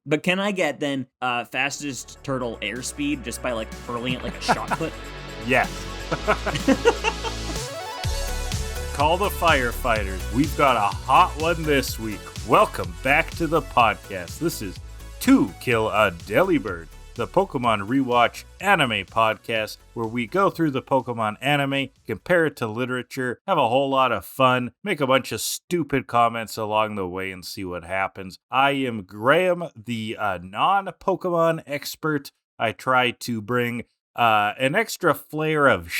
But can I get then fastest turtle airspeed just by like hurling it like a shot put? Yes. Call the firefighters. We've got a hot one this week. Welcome back to the podcast. This is To Kill a Delibird, the Pokemon Rewatch anime podcast where we go through the Pokemon anime, compare it to literature, have a whole lot of fun, make a bunch of stupid comments along the way and see what happens. I am Graham, the non-Pokemon expert. I try to bring an extra flair of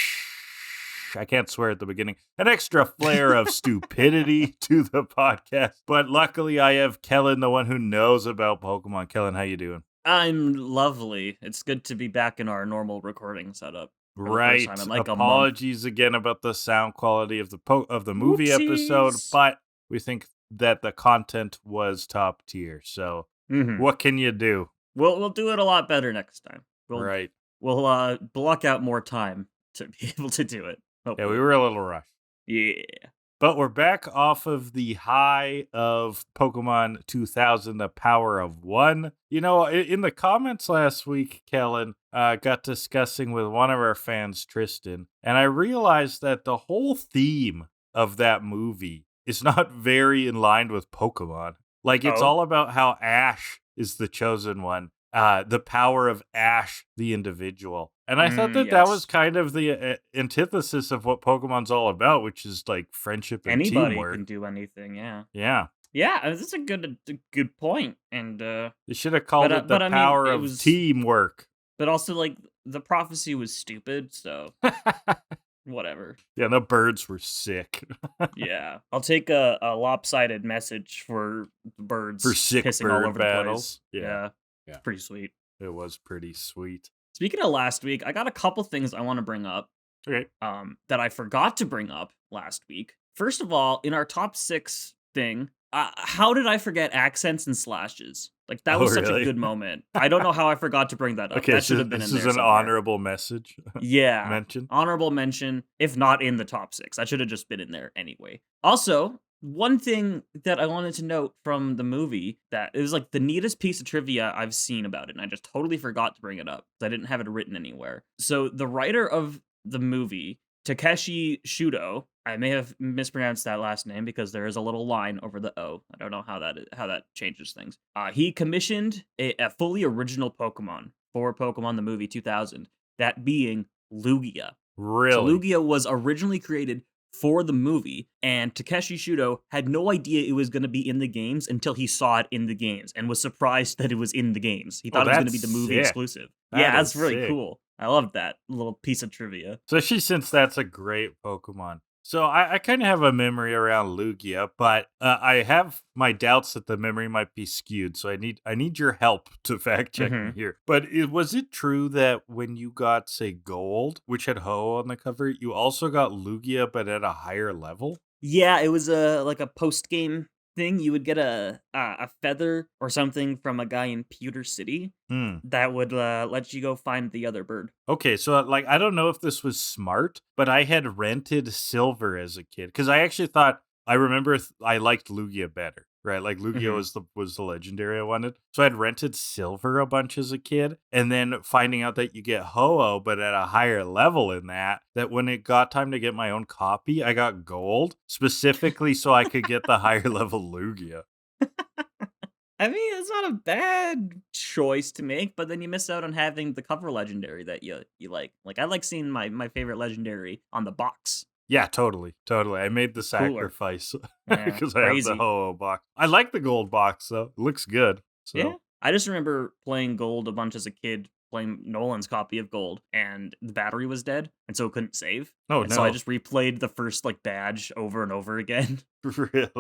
I can't swear at the beginning. An extra flair of stupidity to the podcast. But luckily I have Kellan, the one who knows about Pokemon. Kellan, how you doing? I'm lovely. It's good to be back in our normal recording setup. Right. Like apologies again about the sound quality of the movie episode, but we think that the content was top tier. So what can you do? We'll do it a lot better next time. We'll block out more time to be able to do it. Hopefully. Yeah, we were a little rushed. Yeah. But we're back off of the high of Pokemon 2000, the power of one. You know, in the comments last week, Kellan got discussing with one of our fans, Tristan, and I realized that the whole theme of that movie is not very in line with Pokemon. Like, it's all about how Ash is the chosen one. The power of Ash, the individual. And I thought that was kind of the antithesis of what Pokemon's all about, which is like friendship and teamwork. Anybody can do anything, yeah. Yeah. Yeah, that's a good point. And they should have called it the power of teamwork. But also, like, the prophecy was stupid, so whatever. Yeah, the birds were sick. Yeah. I'll take a lopsided message for the birds for sick pissing bird all over battles. The place. Yeah. It's pretty sweet. It was pretty sweet. Speaking of last week, I got a couple things I want to bring up. Okay. That I forgot to bring up last week. First of all, in our top 6 thing, how did I forget accents and slashes? Like, that was such a good moment. I don't know how I forgot to bring that up. Okay, that should have been in there. This is an honorable message. Yeah. Mention. Honorable mention, if not in the top 6. I should have just been in there anyway. Also, one thing that I wanted to note from the movie that it was like the neatest piece of trivia I've seen about it, and I just totally forgot to bring it up because I didn't have it written anywhere. So the writer of the movie, Takeshi Shudo, I may have mispronounced that last name because there is a little line over the O. I don't know how that changes things. He commissioned a fully original Pokemon for Pokemon the movie 2000, that being Lugia. Really? So Lugia was originally created for the movie, and Takeshi Shudo had no idea it was going to be in the games until he saw it in the games and was surprised that it was in the games. He thought it was going to be the movie exclusive. That's really cool. I loved that little piece of trivia. Especially since that's a great Pokemon. So I kind of have a memory around Lugia, but I have my doubts that the memory might be skewed. So I need your help to fact check me here. But was it true that when you got, say, Gold, which had Ho on the cover, you also got Lugia, but at a higher level? Yeah, it was like a post game thing. You would get a feather or something from a guy in Pewter City that would let you go find the other bird. Okay, so like I don't know if this was smart, but I had rented Silver as a kid because I actually thought I liked Lugia better, right? Like Lugia was the legendary I wanted, so I'd rented Silver a bunch as a kid, and then finding out that you get Ho-Oh, but at a higher level in that when it got time to get my own copy, I got Gold specifically so I could get the higher level Lugia. I mean, it's not a bad choice to make, but then you miss out on having the cover legendary that you like. Like, I like seeing my favorite legendary on the box. Yeah, totally. I made the sacrifice because I have the Ho-Oh box. I like the Gold box, though. It looks good. So. Yeah. I just remember playing Gold a bunch as a kid, playing Nolan's copy of Gold, and the battery was dead, and so it couldn't save. Oh, no. So I just replayed the first, badge over and over again. Really?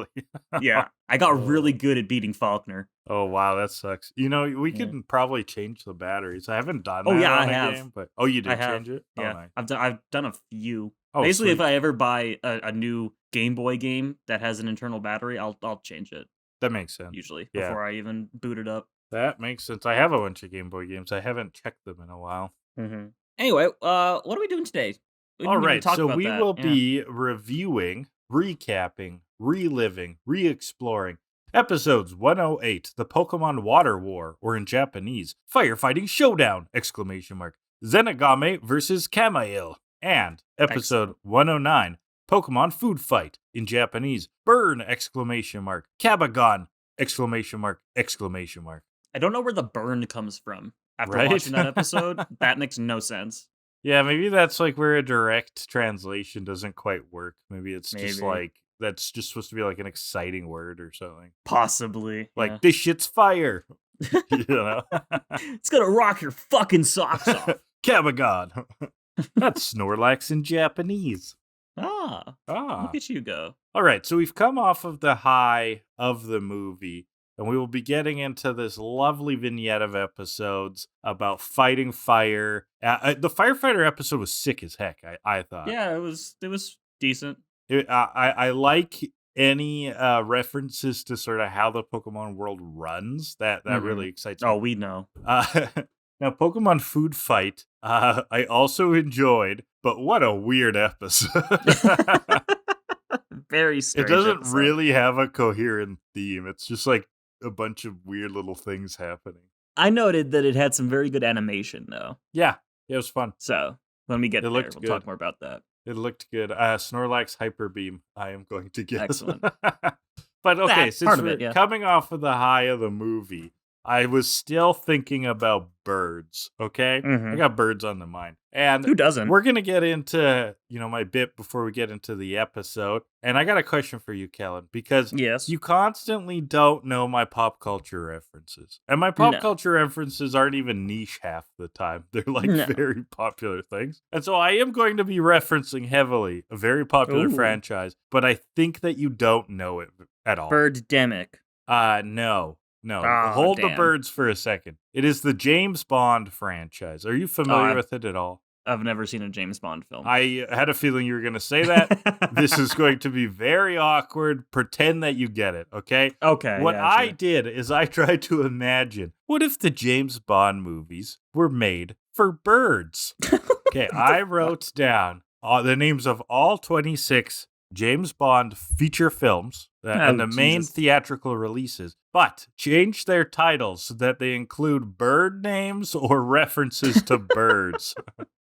Yeah. I got really good at beating Faulkner. Oh, wow, that sucks. You know, we could probably change the batteries. I haven't done that I on a have. game, but you did change it? Yeah, Oh, nice. I've done a few. Oh, basically, sweet. if I ever buy a new Game Boy game that has an internal battery, I'll change it. That makes sense. Usually, before I even boot it up. That makes sense. I have a bunch of Game Boy games. I haven't checked them in a while. Anyway, what are we doing today? All right, so we will be reviewing, recapping, reliving, re-exploring Episodes 108, the Pokemon Water War, or in Japanese, Firefighting Showdown! Zenigame versus Kamail. And episode 109, Pokemon Food Fight, in Japanese, Burn! Kabagon! I don't know where the burn comes from after Right? watching that episode. That makes no sense. Yeah, maybe that's like where a direct translation doesn't quite work. Maybe it's just like, that's just supposed to be like an exciting word or something. Possibly. Like, this shit's fire. You know? It's gonna rock your fucking socks off. Kabagon. That's Snorlax in Japanese. Look at you go. All right, so we've come off of the high of the movie, and we will be getting into this lovely vignette of episodes about fighting fire. The firefighter episode was sick as heck, I thought. Yeah, it was decent. I like any references to sort of how the Pokemon world runs. That really excites me. Oh, we know. Now, Pokemon Food Fight, I also enjoyed, but what a weird episode. Very strange. It doesn't episode. really have a coherent theme. It's just like a bunch of weird little things happening. I noted that it had some very good animation, though. Yeah, it was fun. So when we get there, we'll good. talk more about that. It looked good. Snorlax Hyper Beam, I am going to guess. Excellent. But okay, That's since part of we're it, yeah. coming off of the high of the movie, I was still thinking about birds, okay? I got birds on the mind. And who doesn't? We're going to get into, my bit before we get into the episode. And I got a question for you, Kellan, because you constantly don't know my pop culture references. And my pop culture references aren't even niche half the time. They're like very popular things. And so I am going to be referencing heavily a very popular franchise, but I think that you don't know it at all. Birdemic. No. Hold the birds for a second. It is the James Bond franchise. Are you familiar with it at all? I've never seen a James Bond film. I had a feeling you were going to say that. This is going to be very awkward. Pretend that you get it, okay? Okay. What I did is I tried to imagine, what if the James Bond movies were made for birds? Okay, I wrote down the names of all 26 James Bond feature films and the main theatrical releases, but change their titles so that they include bird names or references to birds.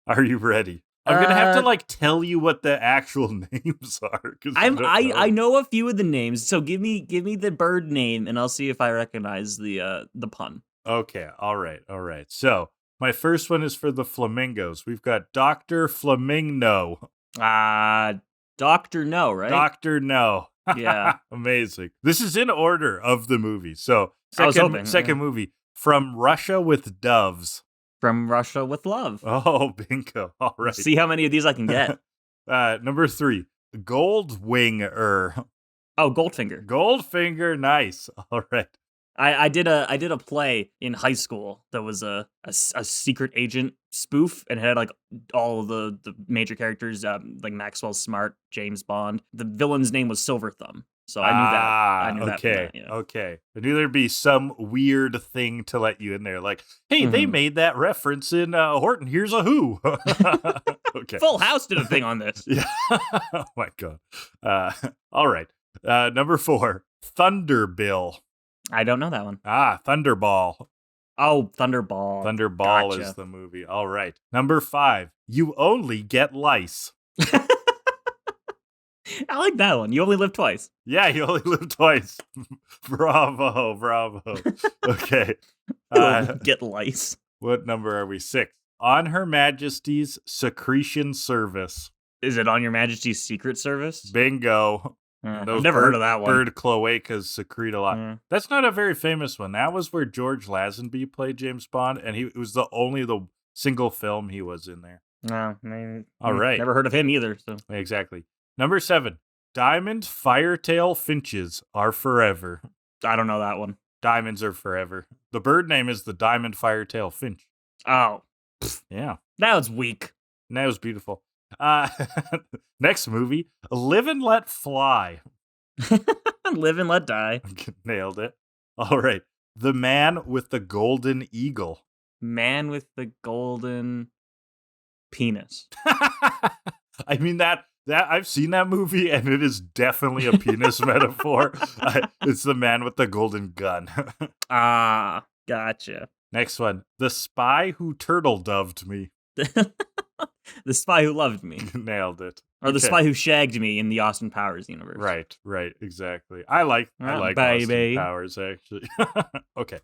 Are you ready? I'm gonna have to tell you what the actual names are. I know a few of the names, so give me the bird name, and I'll see if I recognize the pun. Okay, all right. So my first one is for the flamingos. We've got Dr. Flamingo. Dr. No, right? Dr. No. Yeah. Amazing. This is in order of the movie. So, second movie, From Russia with Doves. From Russia with Love. Oh, bingo. All right. See how many of these I can get. Number 3, Goldwinger. Oh, Goldfinger. Goldfinger, nice. All right. I did a play in high school that was a secret agent spoof, and it had all of the major characters, like Maxwell Smart, James Bond. The villain's name was Silver Thumb, so I knew that. I knew that. Okay, okay. I knew there'd be some weird thing to let you in there, like, hey, they made that reference in Horton Hears a Who. Okay. Full House did a thing on this. Yeah. Oh my god. All right. Number 4, Thunderbill. I don't know that one. Thunderball. Oh, Thunderball. Thunderball is the movie. All right. Number 5, You Only Get Lice. I like that one. You only live twice. Yeah, you only live twice. Bravo. Okay. Get lice. What number are we? 6. On Her Majesty's Secretion Service. Is it on Your Majesty's Secret Service? Bingo. I've never heard of that one. Bird cloacas secrete a lot. That's not a very famous one. That was where George Lazenby played James Bond, and it was the single film he was in there. No, maybe. All right. Never heard of him either. So exactly. Number 7, Diamond Firetail Finches Are Forever. I don't know that one. Diamonds are forever. The bird name is the Diamond Firetail Finch. Oh. Yeah. That was weak. That was beautiful. Next movie, Live and Let Fly. Live and Let Die. Nailed it. All right. The Man with the Golden Eagle. Man with the golden penis. I mean, that That I've seen that movie, and it is definitely a penis metaphor. It's the man with the golden gun. Ah, gotcha. Next one. The spy who turtle doved me. The spy who loved me. Nailed it. Or the spy who shagged me in the Austin Powers universe. Right, exactly. I like baby. Austin Powers, actually. Okay.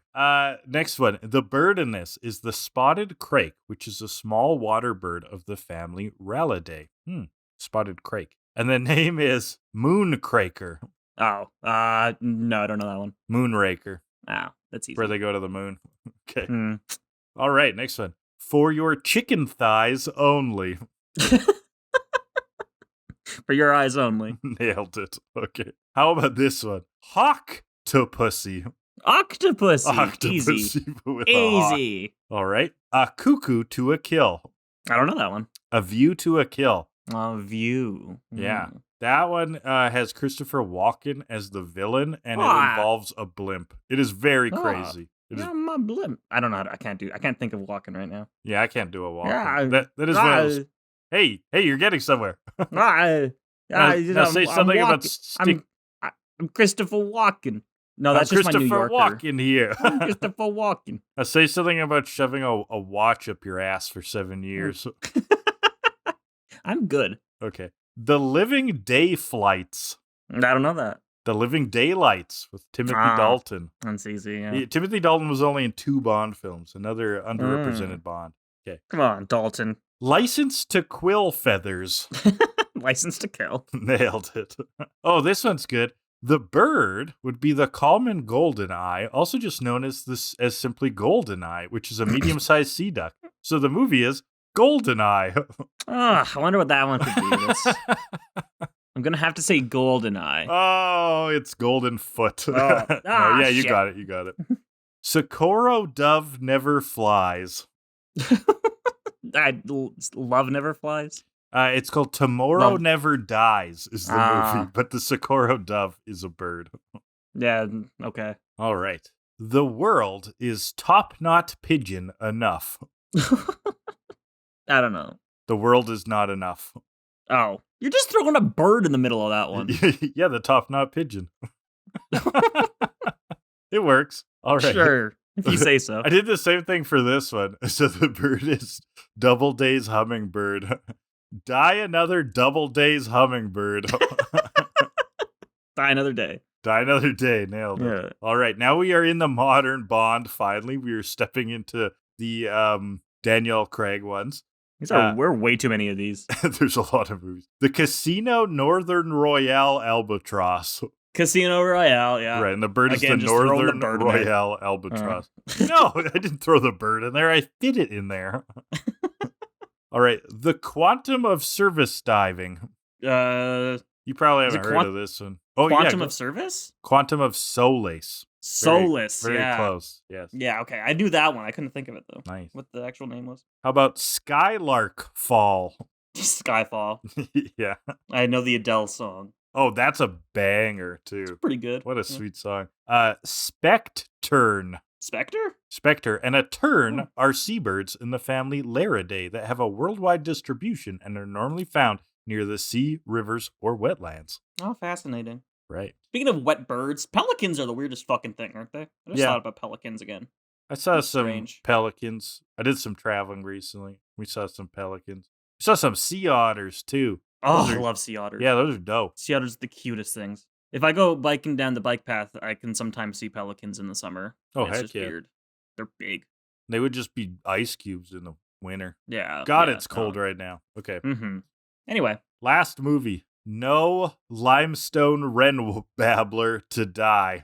Next one. The bird in this is the spotted crake, which is a small water bird of the family Rallidae. Spotted crake. And the name is Mooncraker. Oh, no, I don't know that one. Moonraker. Oh, that's easy. Where they go to the moon. Okay. All right, next one. For your chicken thighs only. For your eyes only. Nailed it. Okay. How about this one? Hawk-to-pussy. Octopussy. Easy. Easy. All right. A cuckoo to a kill. I don't know that one. A view to a kill. A view. Yeah. That one has Christopher Walken as the villain, and it involves a blimp. It is very crazy. My blimp. I don't know. I can't think of walking right now. Yeah, I can't do a walk. Yeah, that is one of those. Hey, you're getting somewhere. Now say something about stick. I'm Christopher Walken. No, that's just my New Yorker. Walken here. I'm Christopher Walken. Now say something about shoving a watch up your ass for 7 years. I'm good. Okay. The Living Day Flights. I don't know that. The Living Daylights with Timothy Dalton. That's easy, yeah. Timothy Dalton was only in 2 Bond films. Another underrepresented Bond. Okay. Come on, Dalton. License to Quill Feathers. License to Kill. Nailed it. Oh, this one's good. The bird would be the common goldeneye, also just known as simply goldeneye, which is a medium-sized sea duck. So the movie is Goldeneye. I wonder what that one could be. I'm gonna have to say Goldeneye. Oh, it's Golden Foot. You shit. got it. You got it. Socorro Dove Never Flies. Love Never Flies. It's called Tomorrow Never Dies is the movie, but the Socorro Dove is a bird. Yeah, okay. All right. The world is top-knot pigeon enough. I don't know. The world is not enough. Oh, you're just throwing a bird in the middle of that one. Yeah, the top-knot pigeon. It works. All right. Sure, if you say so. I did the same thing for this one. So the bird is Doubleday's hummingbird. Die another Doubleday's hummingbird. Die another day. Die another day. Nailed it. Yeah. All right. Now we are in the modern Bond. Finally, we are stepping into the Daniel Craig ones. We're way too many of these. There's a lot of movies. The Casino Northern Royale Albatross. Casino Royale, yeah. Right, and the bird is the Northern Royale Albatross. No, I didn't throw the bird in there. I fit it in there. All right, the Quantum of Service Diving. You probably haven't heard of this one. Oh, Quantum of Service? Quantum of Solace. Solace, very yeah. close, yes. Yeah, okay. I knew that one. I couldn't think of it, though. Nice. What the actual name was? How about Skylark Fall? Skyfall. Yeah. I know the Adele song. Oh, that's a banger, too. It's pretty good. What a sweet song. Spectern. Spectre? And a tern are seabirds in the family Laridae that have a worldwide distribution and are normally found near the sea, rivers, or wetlands. Oh, fascinating. Right. Speaking of wet birds, pelicans are the weirdest fucking thing, aren't they? I just thought about pelicans again. I saw some pelicans. I did some traveling recently. We saw some pelicans. We saw some sea otters, too. Oh, I love sea otters. Yeah, those are dope. Sea otters are the cutest things. If I go biking down the bike path, I can sometimes see pelicans in the summer. Oh, it's heck just yeah. weird. They're big. They would just be ice cubes in the winter. Yeah. God, it's cold right now. Okay. Mm-hmm. Anyway. Last movie. No limestone wren babbler to die.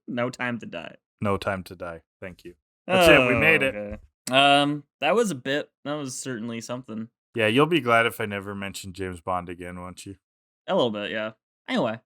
No time to die. No time to die. Thank you. That's it. We made it. Okay. That was a bit. That was certainly something. Yeah, you'll be glad if I never mention James Bond again, won't you? A little bit, yeah. Anyway,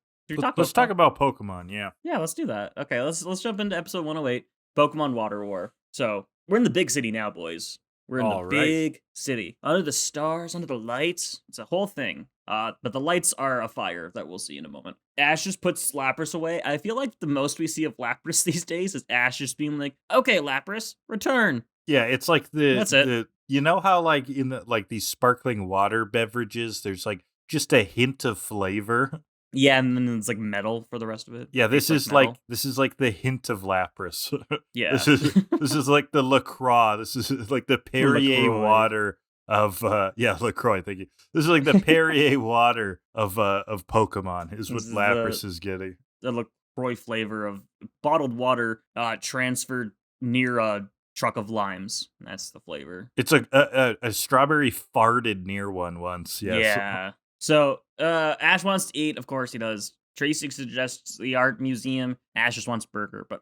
let's talk about Pokemon, yeah. Yeah, let's do that. Okay, let's jump into episode 108, Pokemon Water War. So, we're in the big city now, boys. We're in the big city. Under the stars, under the lights. It's a whole thing. But the lights are a fire that we'll see in a moment. Ash just puts Lapras away. I feel like the most we see of Lapras these days is Ash just being like, okay, Lapras, return. Yeah, it's like the You know how like in the like these sparkling water beverages, there's like just a hint of flavor. Yeah, and then it's like metal for the rest of it. Yeah, Tastes metal. this is like the hint of Lapras. Yeah. This is like the LaCroix. This is like the Perrier LaCroix. water of LaCroix, thank you. This is like the Perrier water of Pokemon is what This is Lapras is getting. the LaCroix flavor of bottled water transferred near a truck of limes. That's the flavor. It's a strawberry farted near one once. Yes. Yeah. So Ash wants to eat. Of course he does. Tracy suggests the art museum. Ash just wants burger. But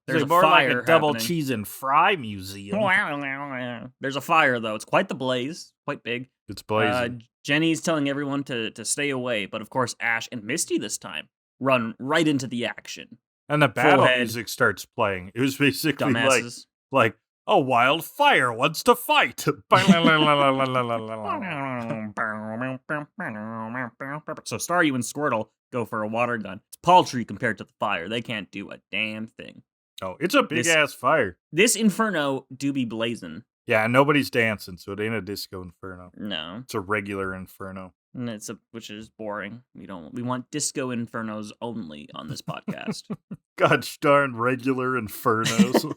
there's It's a more fire like a double happening. cheese and fry museum. There's a fire, though. It's quite the blaze. Quite big. It's blazing. Jenny's telling everyone to stay away. But of course, Ash and Misty this time run right into the action. And the battle head. music starts playing. It was basically Dumbasses. like a wild fire wants to fight. So Staryu and Squirtle go for a water gun. It's paltry compared to the fire. They can't do a damn thing. Oh, it's a big ass fire. This inferno do be blazing. Yeah, and nobody's dancing, so it ain't a disco inferno. No. It's a regular inferno. And which is boring. We want disco infernos only on this podcast. Gosh darn regular infernos.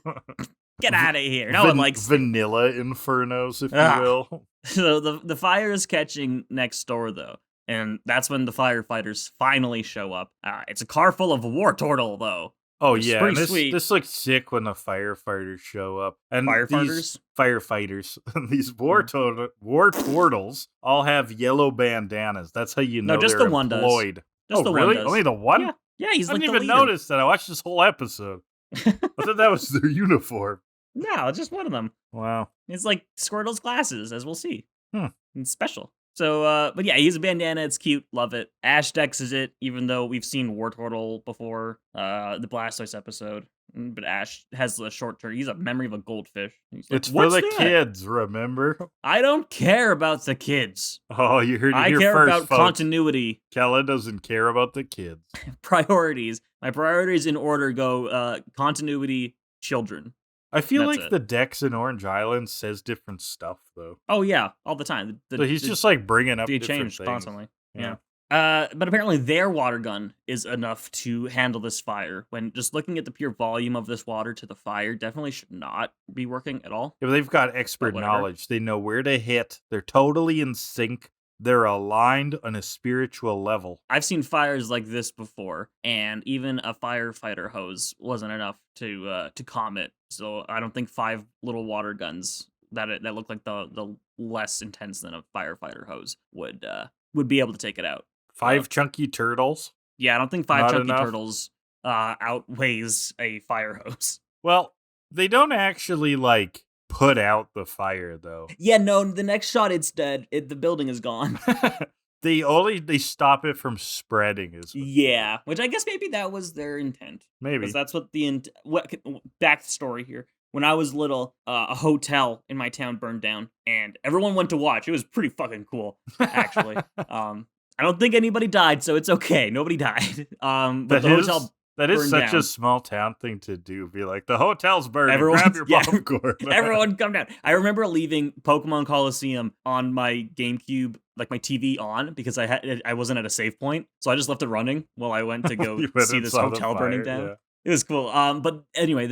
Get out of here. No one likes vanilla infernos, if you will. So the fire is catching next door, though. And that's when the firefighters finally show up. It's a car full of Wartortle, though. Oh, It's yeah. pretty And sweet. this looks sick when the firefighters show up. And Firefighters? These firefighters, these Wartortles all have yellow bandanas. That's how you know No, just they're the one does. employed. Just the really? one does. Only the one? Yeah, yeah, he's I like didn't the even leader. notice that. I watched this whole episode. I thought that was their uniform. No, just one of them. Wow. It's like Squirtle's glasses, as we'll see. Hmm. It's special. So, but yeah, he's a bandana. It's cute. Love it. Ash dexes it, even though we've seen Wartortle before, the Blastoise episode. But Ash has a short term. He's a memory of a goldfish. He's like, It's for "What's the that?" kids, remember? I don't care about the kids. Oh, you heard it I here care first, about folks. continuity. Kellan doesn't care about the kids. Priorities. My priorities in order go continuity, children. I feel That's like it. the Dex in Orange Island says different stuff, though. Oh, yeah, all the time. So he's just like bringing up they different change things. constantly. Yeah. But apparently their water gun is enough to handle this fire. When just looking at the pure volume of this water to the fire definitely should not be working at all. Yeah, but they've got expert whatever. knowledge. They know where to hit. They're totally in sync. They're aligned on a spiritual level. I've seen fires like this before, and even a firefighter hose wasn't enough to calm it. So I don't think 5 little water guns that look like the less intense than a firefighter hose would be able to take it out. 5 chunky turtles. Yeah, I don't think 5 Not chunky enough? turtles outweighs a fire hose. Well, they don't actually like put out the fire though. Yeah, no, the next shot it's dead. The building is gone. They stop it from spreading. Yeah, which I guess maybe that was their intent. Maybe. Because that's what back story here. When I was little, a hotel in my town burned down, and everyone went to watch. It was pretty fucking cool, actually. I don't think anybody died, so it's okay. Nobody died. But the hotel that is burned such down. a small town thing to do. Be like, the hotel's burning. Everyone's- Grab your yeah. popcorn. Everyone come down. I remember leaving Pokemon Coliseum on my GameCube, like my TV on, because I wasn't at a save point, so I just left it running while I went to go You went see and this saw the hotel burning fire, down. yeah. It was cool. But anyway,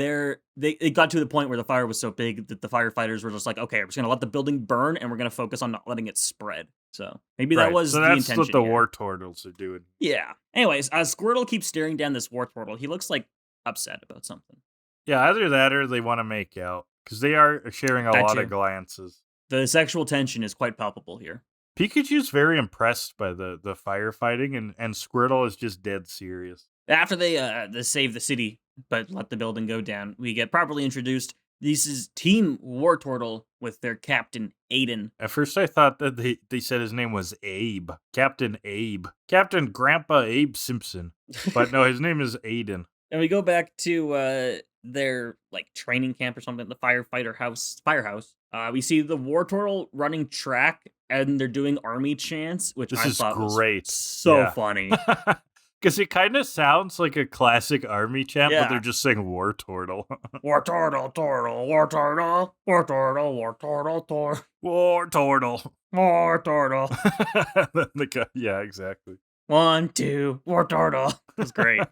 it got to the point where the fire was so big that the firefighters were just like, okay, we're just gonna let the building burn, and we're gonna focus on not letting it spread. So maybe that Right, was so the that's intention. what the here. Wartortles are doing. Yeah. Anyways, Squirtle keeps staring down this Wartortle. He looks like upset about something. Yeah, either that or they want to make out because they are sharing a That lot too. of glances. The sexual tension is quite palpable here. Pikachu's very impressed by the firefighting, and Squirtle is just dead serious. After they save the city but let the building go down, we get properly introduced. This is Team Wartortle with their captain, Aiden. At first, I thought that they said his name was Abe. Captain Abe. Captain Grandpa Abe Simpson. But no, his name is Aiden. And we go back to their like training camp or something, the firehouse. We see the Wartortle running track, and they're doing army chants, which This I is thought great. was so Yeah. funny. Because it kind of sounds like a classic army chant, but Yeah. they're just saying Wartortle. Wartortle, turtle, Wartortle, Wartortle, Wartortle, Wartortle. Wartortle. Yeah, exactly. 1, 2, Wartortle. It's great.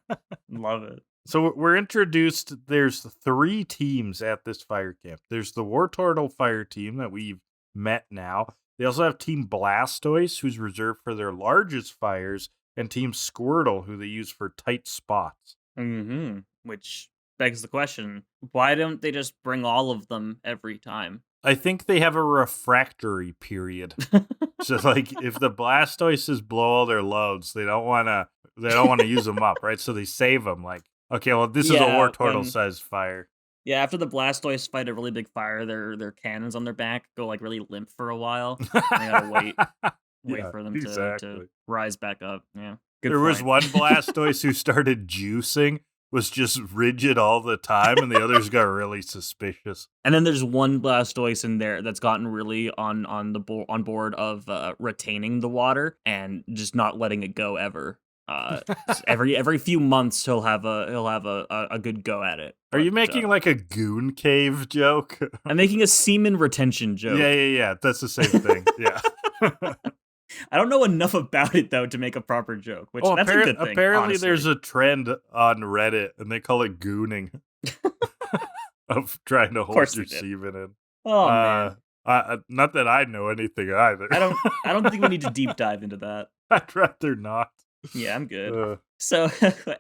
Love it. So we're introduced, there's 3 teams at this fire camp. There's the Wartortle fire team that we've met now. They also have Team Blastoise, who's reserved for their largest fires, and Team Squirtle, who they use for tight spots. Mm-hmm. Which begs the question, why don't they just bring all of them every time? I think they have a refractory period. So, like, if the Blastoises blow all their loads, they don't want to use them up, right? So they save them. Like, okay, well, this is a Wartortle-sized fire. Yeah, after the Blastoise fight a really big fire, their cannons on their back go like really limp for a while. They gotta wait for them to rise back up. Yeah, there was one Blastoise who started juicing, was just rigid all the time, and the others got really suspicious. And then there's one Blastoise in there that's gotten really on board of retaining the water and just not letting it go ever. Every few months he'll have a good go at it. Are you making like a goon cave joke? I'm making a semen retention joke. Yeah. That's the same thing. Yeah. I don't know enough about it though to make a proper joke. Which that's a good thing. Apparently, honestly. there's a trend on Reddit, and they call it gooning, of trying to hold your semen in. Oh man. Not that I know anything either. I don't think we need to deep dive into that. I'd rather not. Yeah, I'm good. So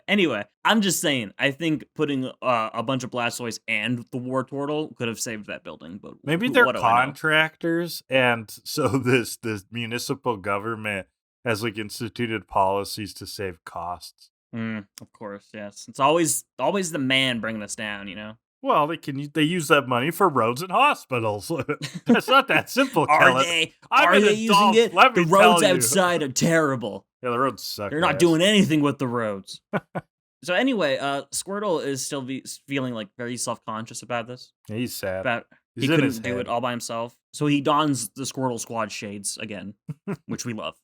anyway, I'm just saying, I think putting a bunch of Blastoise and the Wartortle could have saved that building. But maybe they're contractors, and so this municipal government has like instituted policies to save costs. Of course, yes. It's always the man bringing us down, you know. Well, they use that money for roads and hospitals. It's not that simple, Kellan. Are they using it? The roads outside are terrible. Yeah, the roads suck. They're not doing anything with the roads. So anyway, Squirtle is still feeling like very self-conscious about this. Yeah, he's sad. About he couldn't do it all by himself. So he dons the Squirtle Squad shades again, which we love.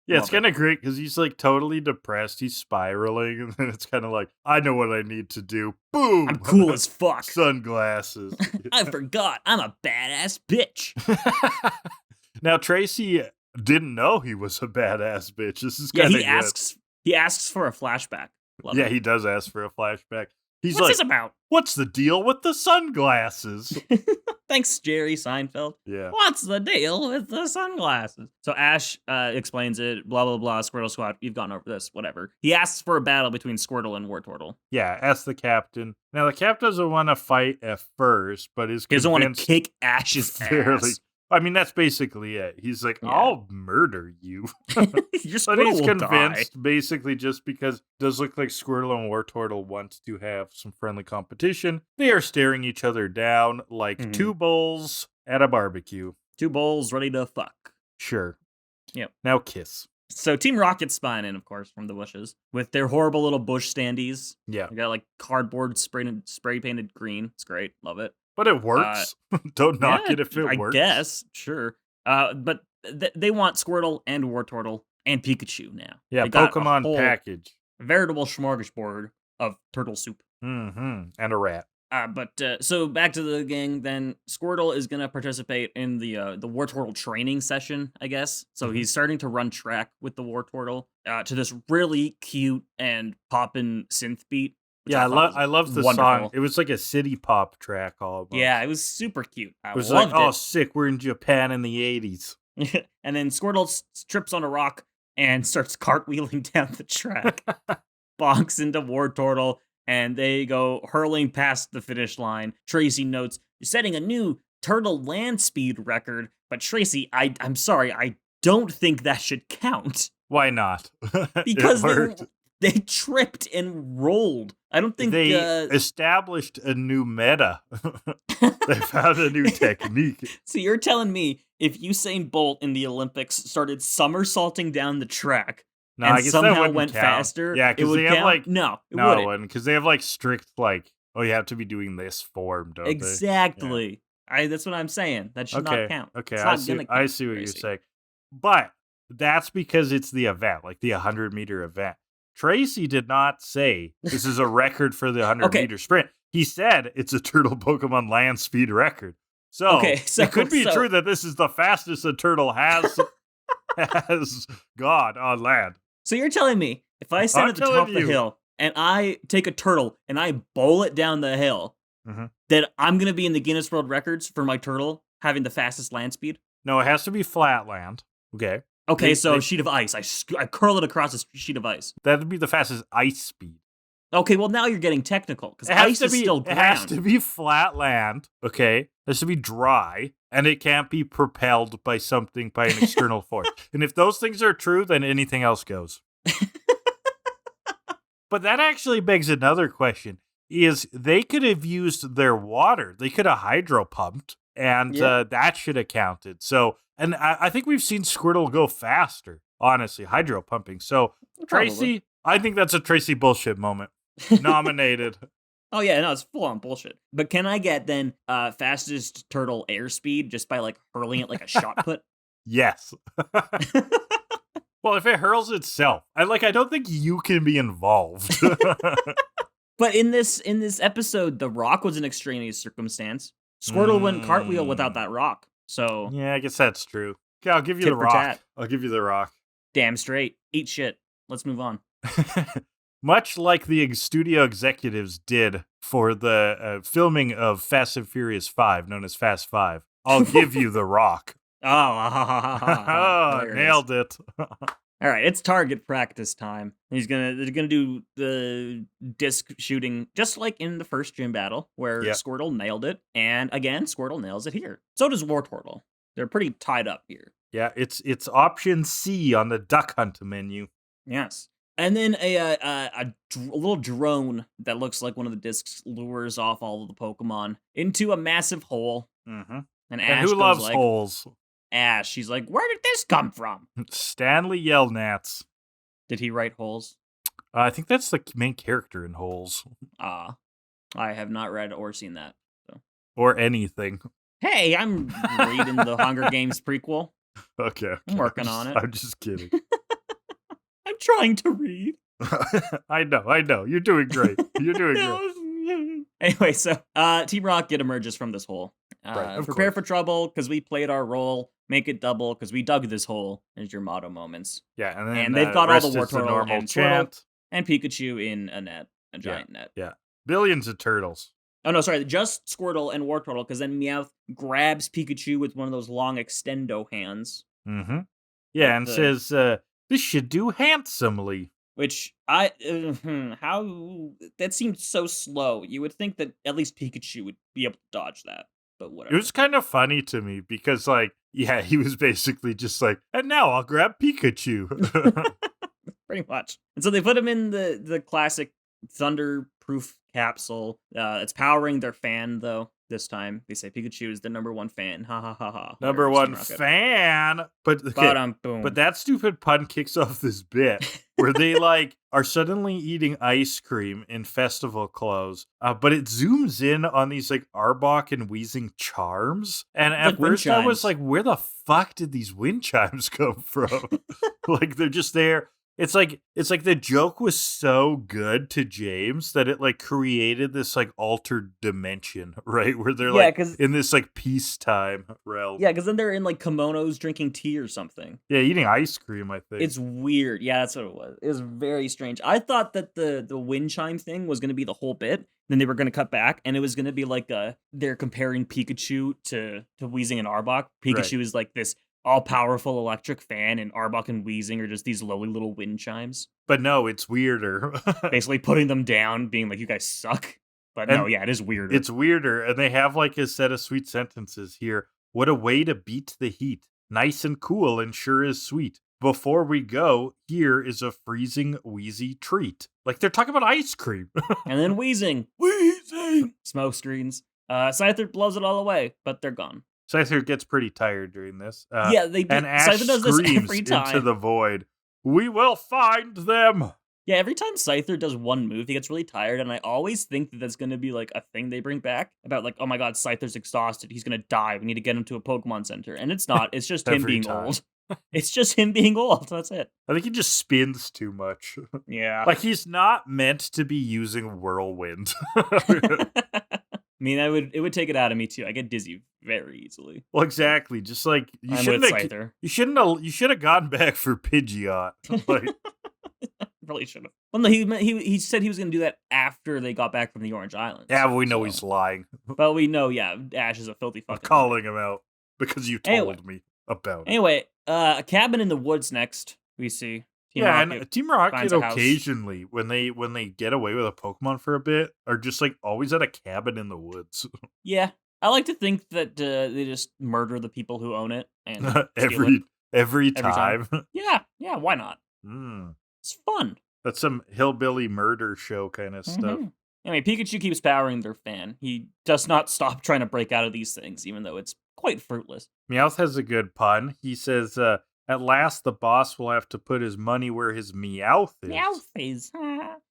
Yeah, it's kind of great because he's like totally depressed. He's spiraling, and then it's kind of like, I know what I need to do. Boom! I'm cool as fuck. Sunglasses. I forgot. I'm a badass bitch. Now, Tracy didn't know he was a badass bitch. This is kind of he asks for a flashback. Love it. He does ask for a flashback. He's What's this about? What's the deal with the sunglasses? Thanks, Jerry Seinfeld. Yeah. What's the deal with the sunglasses? So Ash explains it, blah, blah, blah, Squirtle Squad. You've gone over this, whatever. He asks for a battle between Squirtle and Wartortle. Yeah, ask the captain. Now, the captain doesn't want to fight at first, but he doesn't want to kick Ash's ass. I mean, that's basically it. He's like, I'll murder you. Your Squirtle but he's will convinced, die. Basically, just because it does look like Squirtle and Wartortle want to have some friendly competition. They are staring each other down like two bulls at a barbecue. Two bulls ready to fuck. Sure. Yep. Now kiss. So Team Rocket's spine in, of course, from the bushes with their horrible little bush standees. Yeah. They got like cardboard spray painted green. It's great. Love it. But it works. Don't knock it if it works. I guess, sure. But they want Squirtle and Wartortle and Pikachu now. Yeah, Pokemon package. Veritable smorgasbord of turtle soup. Mm-hmm. And a rat. So back to the gang, then Squirtle is going to participate in the Wartortle training session, I guess. So he's starting to run track with the Wartortle to this really cute and poppin' synth beat. Yeah, I love the song. It was like a city pop track almost. Yeah, it was super cute. It was like, oh, sick, we're in Japan in the 80s. And then Squirtle trips on a rock and starts cartwheeling down the track. Bonks into Wartortle, and they go hurling past the finish line. Tracy notes, you're setting a new turtle land speed record, but Tracy, I'm sorry, I don't think that should count. Why not? Because they tripped and rolled. I don't think they established a new meta. They found a new technique. So you're telling me if Usain Bolt in the Olympics started somersaulting down the track and I guess somehow that went count. faster, yeah, because they have like no, it wouldn't, because they have like strict you have to be doing this form, don't exactly. Yeah. That's what I'm saying. That should not count. Okay, I see what you're saying, but that's because it's the event, like the 100-meter event. Tracy did not say this is a record for the 100-meter sprint. He said it's a turtle Pokemon land speed record. So, it could be true that this is the fastest a turtle has gone on land. So you're telling me if I stand at the top of the hill and I take a turtle and I bowl it down the hill, that I'm going to be in the Guinness World Records for my turtle having the fastest land speed? No, it has to be flat land. Okay, so sheet of ice. I curl it across a sheet of ice. That would be the fastest ice speed. Okay, well, now you're getting technical, because ice is still ground. It has to be flat land, okay? It has to be dry, and it can't be propelled by an external force. And if those things are true, then anything else goes. But that actually begs another question, is they could have used their water. They could have hydro pumped, and that should have counted. So, and I think we've seen Squirtle go faster, honestly, hydro pumping. So, Probably. Tracy, I think that's a Tracy bullshit moment. Nominated. Oh yeah, no, it's full on bullshit. But can I get then fastest turtle airspeed just by like hurling it like a shot put? Yes. Well, if it hurls itself, I don't think you can be involved. But in this episode, the rock was an extraneous circumstance. Squirtle wouldn't cartwheel without that rock. So yeah, I guess that's true. Okay, I'll give you the rock. I'll give you the rock. Damn straight. Eat shit. Let's move on. Much like the studio executives did for the filming of Fast and Furious 5, known as Fast 5, I'll give you the rock. Oh, nailed it. All right, it's target practice time. They're gonna do the disc shooting just like in the first gym battle where Squirtle nailed it, and again Squirtle nails it here. So does Wartortle. They're pretty tied up here. Yeah, it's option C on the duck hunt menu. Yes. And then a little drone that looks like one of the discs lures off all of the Pokemon into a massive hole. Mm-hmm. And Ash who goes loves like, holes? Ash, she's like, where did this come from? Stanley Yelnats. Did he write Holes? I think that's the main character in Holes. I have not read or seen that. So. Or anything. Hey, I'm reading the Hunger Games prequel. Okay. I'm working on it. I'm just kidding. I'm trying to read. I know. You're doing great. You're doing great. Anyway, so Team Rocket emerges from this hole. Prepare for trouble because we played our role. Make it double because we dug this hole. Is your motto moments. Yeah, and then they've got all the Wartortle and Squirtle and Pikachu in a net, a giant net. Yeah, billions of turtles. Oh no, sorry, just Squirtle and Wartortle because then Meowth grabs Pikachu with one of those long extendo hands. Mm-hmm. Yeah, and says, "This should do handsomely." Which how that seemed so slow. You would think that at least Pikachu would be able to dodge that, but whatever. It was kind of funny to me because, he was basically just like, and now I'll grab Pikachu. Pretty much. And so they put him in the classic thunder-proof capsule. It's powering their fan, though. This time, they say Pikachu is the number one fan. Ha ha ha ha. Number one fan. But that stupid pun kicks off this bit where they are suddenly eating ice cream in festival clothes. But it zooms in on these Arbok and Wheezing charms. And at first I was like, where the fuck did these wind chimes come from? They're just there. It's like the joke was so good to James that it created this altered dimension, right? Where they're in this peacetime realm. Yeah, because then they're in kimonos drinking tea or something. Yeah, eating ice cream, I think. It's weird. Yeah, that's what it was. It was very strange. I thought that the wind chime thing was going to be the whole bit. Then they were going to cut back, and it was going to be they're comparing Pikachu to Weezing and Arbok. Pikachu is this all-powerful electric fan, and Arbok and Weezing are just these lowly little wind chimes. But no, it's weirder. Basically putting them down, being like, you guys suck. But no, yeah, it is weirder. It's weirder, and they have a set of sweet sentences here. What a way to beat the heat. Nice and cool and sure is sweet. Before we go, here is a freezing, wheezy treat. They're talking about ice cream. And then Weezing. Weezing! Smoke screens. Scyther blows it all away, but they're gone. Scyther gets pretty tired during this. Yeah, they do. And Ash Scyther does this every time. Into the void. We will find them. Yeah, every time Scyther does one move, he gets really tired, and I always think that that's going to be a thing they bring back about oh my god, Scyther's exhausted, he's going to die, we need to get him to a Pokemon Center. And it's not, it's just him being old. It's just him being old. That's it. I think he just spins too much. Yeah. Like, he's not meant to be using whirlwind. I mean, it would take it out of me too. I get dizzy very easily. Well, exactly. Just like you I'm with shouldn't Scyther. you should have gone back for Pidgeot. Like, Probably should have. Well, no, he said he was going to do that after they got back from the Orange Islands. yeah, but we know he's lying. But we know, yeah, Ash is a filthy I'm fucking. calling him out because you told me about it. Anyway, a cabin in the woods next. We see. Team Rocket and Team Rocket finds a house. occasionally, when they get away with a Pokemon for a bit, are just like always at a cabin in the woods. Yeah, I like to think that they just murder the people who own it and steal it. every time. Yeah, why not? Mm. It's fun. That's some hillbilly murder show kind of stuff. Anyway, Pikachu keeps powering their fan. He does not stop trying to break out of these things, even though it's quite fruitless. Meowth has a good pun. He says, at last the boss will have to put his money where his Meowth is. Meowth is.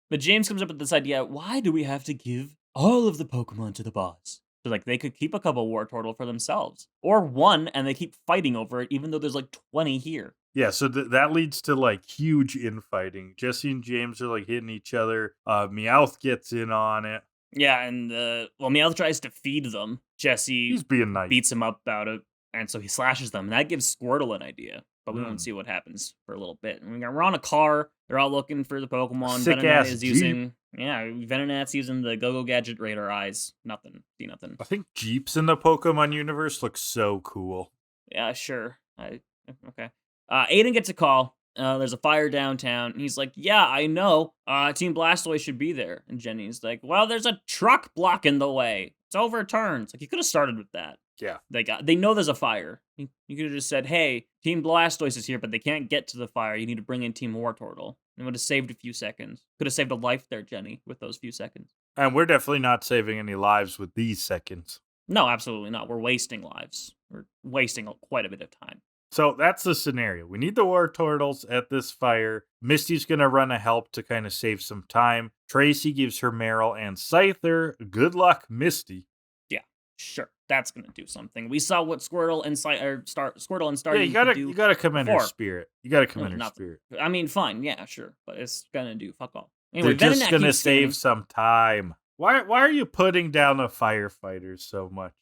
But James comes up with this idea, why do we have to give all of the Pokemon to the boss? So, like, they could keep a couple Wartortle for themselves. Or one, and they keep fighting over it, even though there's, like, 20 here. Yeah, so that leads to, like, huge infighting. Jesse and James are, like, hitting each other. Meowth gets in on it. Yeah, and, Meowth tries to feed them. Jesse He's being nice. beats him up about it, and so he slashes them. And that gives Squirtle an idea. But we won't see what happens for a little bit. And we're on a car. They're all looking for the Pokemon. Sick-ass Venonat is using... Yeah, Venonat's using the Go-Go Gadget radar eyes. Nothing. See nothing. I think Jeeps in the Pokemon universe look so cool. Yeah, sure. Okay. Aiden gets a call. There's a fire downtown. And he's like, yeah, I know. Team Blastoise should be there. And Jenny's like, well, there's a truck blocking the way. It's overturned. It's like, you could have started with that. Yeah. They know there's a fire. You could have just said, hey, Team Blastoise is here, but they can't get to the fire. You need to bring in Team Wartortle. It would have saved a few seconds. Could have saved a life there, Jenny, with those few seconds. And we're definitely not saving any lives with these seconds. No, absolutely not. We're wasting lives. We're wasting quite a bit of time. So that's the scenario. We need the Wartortles at this fire. Misty's going to run a help to kind of save some time. Tracy gives her Meryl and Scyther. Good luck, Misty. Yeah, sure. That's going to do something. We saw what Squirtle and Starly Yeah, you gotta commend her spirit. You gotta commend her spirit. I mean, fine, yeah, sure. But it's going to do fuck all. Anyway, they're just going to save some time. Why are you putting down the firefighters so much?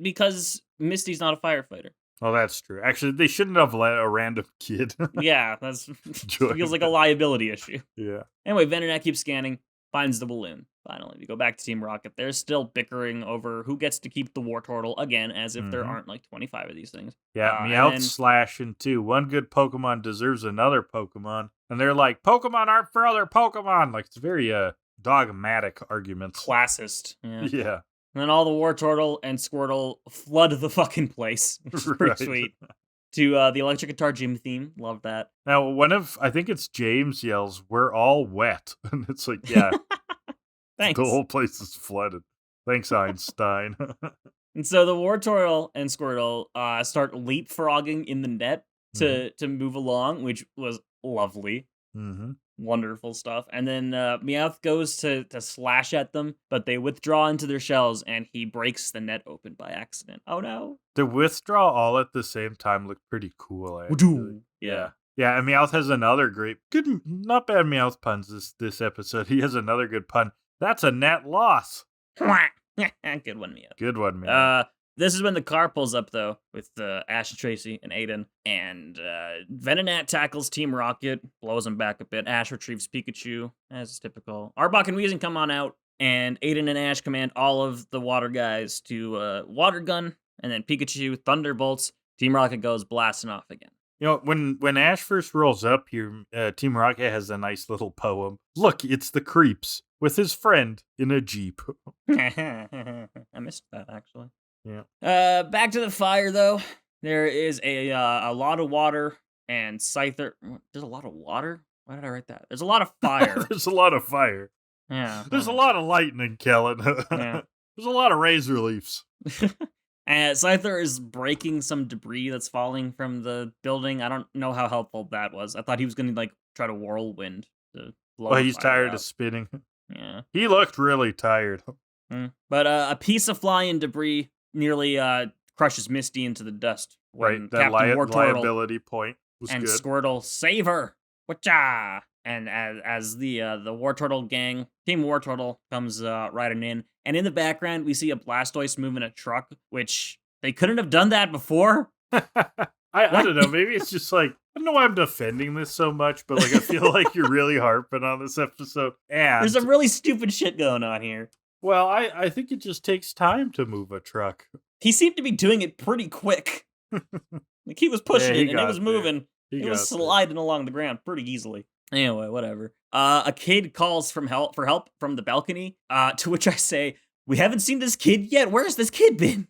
Because Misty's not a firefighter. Oh, that's true. Actually, they shouldn't have let a random kid. Yeah, that's feels like a liability issue. Yeah. Anyway, Venonat keeps scanning, finds the balloon. Finally, we go back to Team Rocket. They're still bickering over who gets to keep the Wartortle again, as if there aren't like 25 of these things. Yeah, Meowth's slashing too. One good Pokemon deserves another Pokemon, and they're like, Pokemon aren't for other Pokemon. Like, it's very dogmatic arguments. Classist. Yeah. And then all the Wartortle and Squirtle flood the fucking place, which is pretty sweet. To the electric guitar gym theme. Love that. Now, I think it's James yells, we're all wet. And it's like, yeah. Thanks. The whole place is flooded. Thanks, Einstein. And so the Wartortle and Squirtle start leapfrogging in the net to move along, which was lovely. Wonderful stuff. And then Meowth goes to slash at them, but they withdraw into their shells, and he breaks the net open by accident. Oh no. The withdraw all at the same time looked pretty cool, actually. Yeah. Yeah, and Meowth has another not bad Meowth puns this episode. He has another good pun. That's a net loss. Good one, Meowth. Good one, Meowth. This is when the car pulls up, though, with Ash and Tracy and Aiden. And Venonat tackles Team Rocket, blows him back a bit. Ash retrieves Pikachu, as is typical. Arbok and Weezing come on out, and Aiden and Ash command all of the water guys to water gun. And then Pikachu thunderbolts. Team Rocket goes blasting off again. You know, when Ash first rolls up here, Team Rocket has a nice little poem. Look, it's the Creeps, with his friend in a Jeep. I missed that, actually. Yeah. Back to the fire, though. There is a lot of water, and Scyther... There's a lot of water? Why did I write that? There's a lot of fire. There's a lot of fire. Yeah. There's a lot of lightning, Kellan. Yeah. There's a lot of razor leaves. And Scyther is breaking some debris that's falling from the building. I don't know how helpful that was. I thought he was going to, like, try to whirlwind to blow Well, he's tired out. of spinning. Yeah. He looked really tired. But a piece of flying debris nearly crushes Misty into the dust. when That Captain Wartortle liability point was and good. Squirtle save her. Whatcha? And as the Wartortle gang, Team Wartortle comes riding in, and in the background we see a Blastoise moving a truck, which they couldn't have done that before. I don't know. Maybe it's just like, I don't know why I'm defending this so much, but like I feel like you're really harping on this episode. And there's some really stupid shit going on here. Well, I think it just takes time to move a truck. He seemed to be doing it pretty quick. Like he was pushing it and it was moving. It was sliding along the ground pretty easily. Anyway, whatever. A kid calls for help from the balcony, to which I say, we haven't seen this kid yet. Where's this kid been?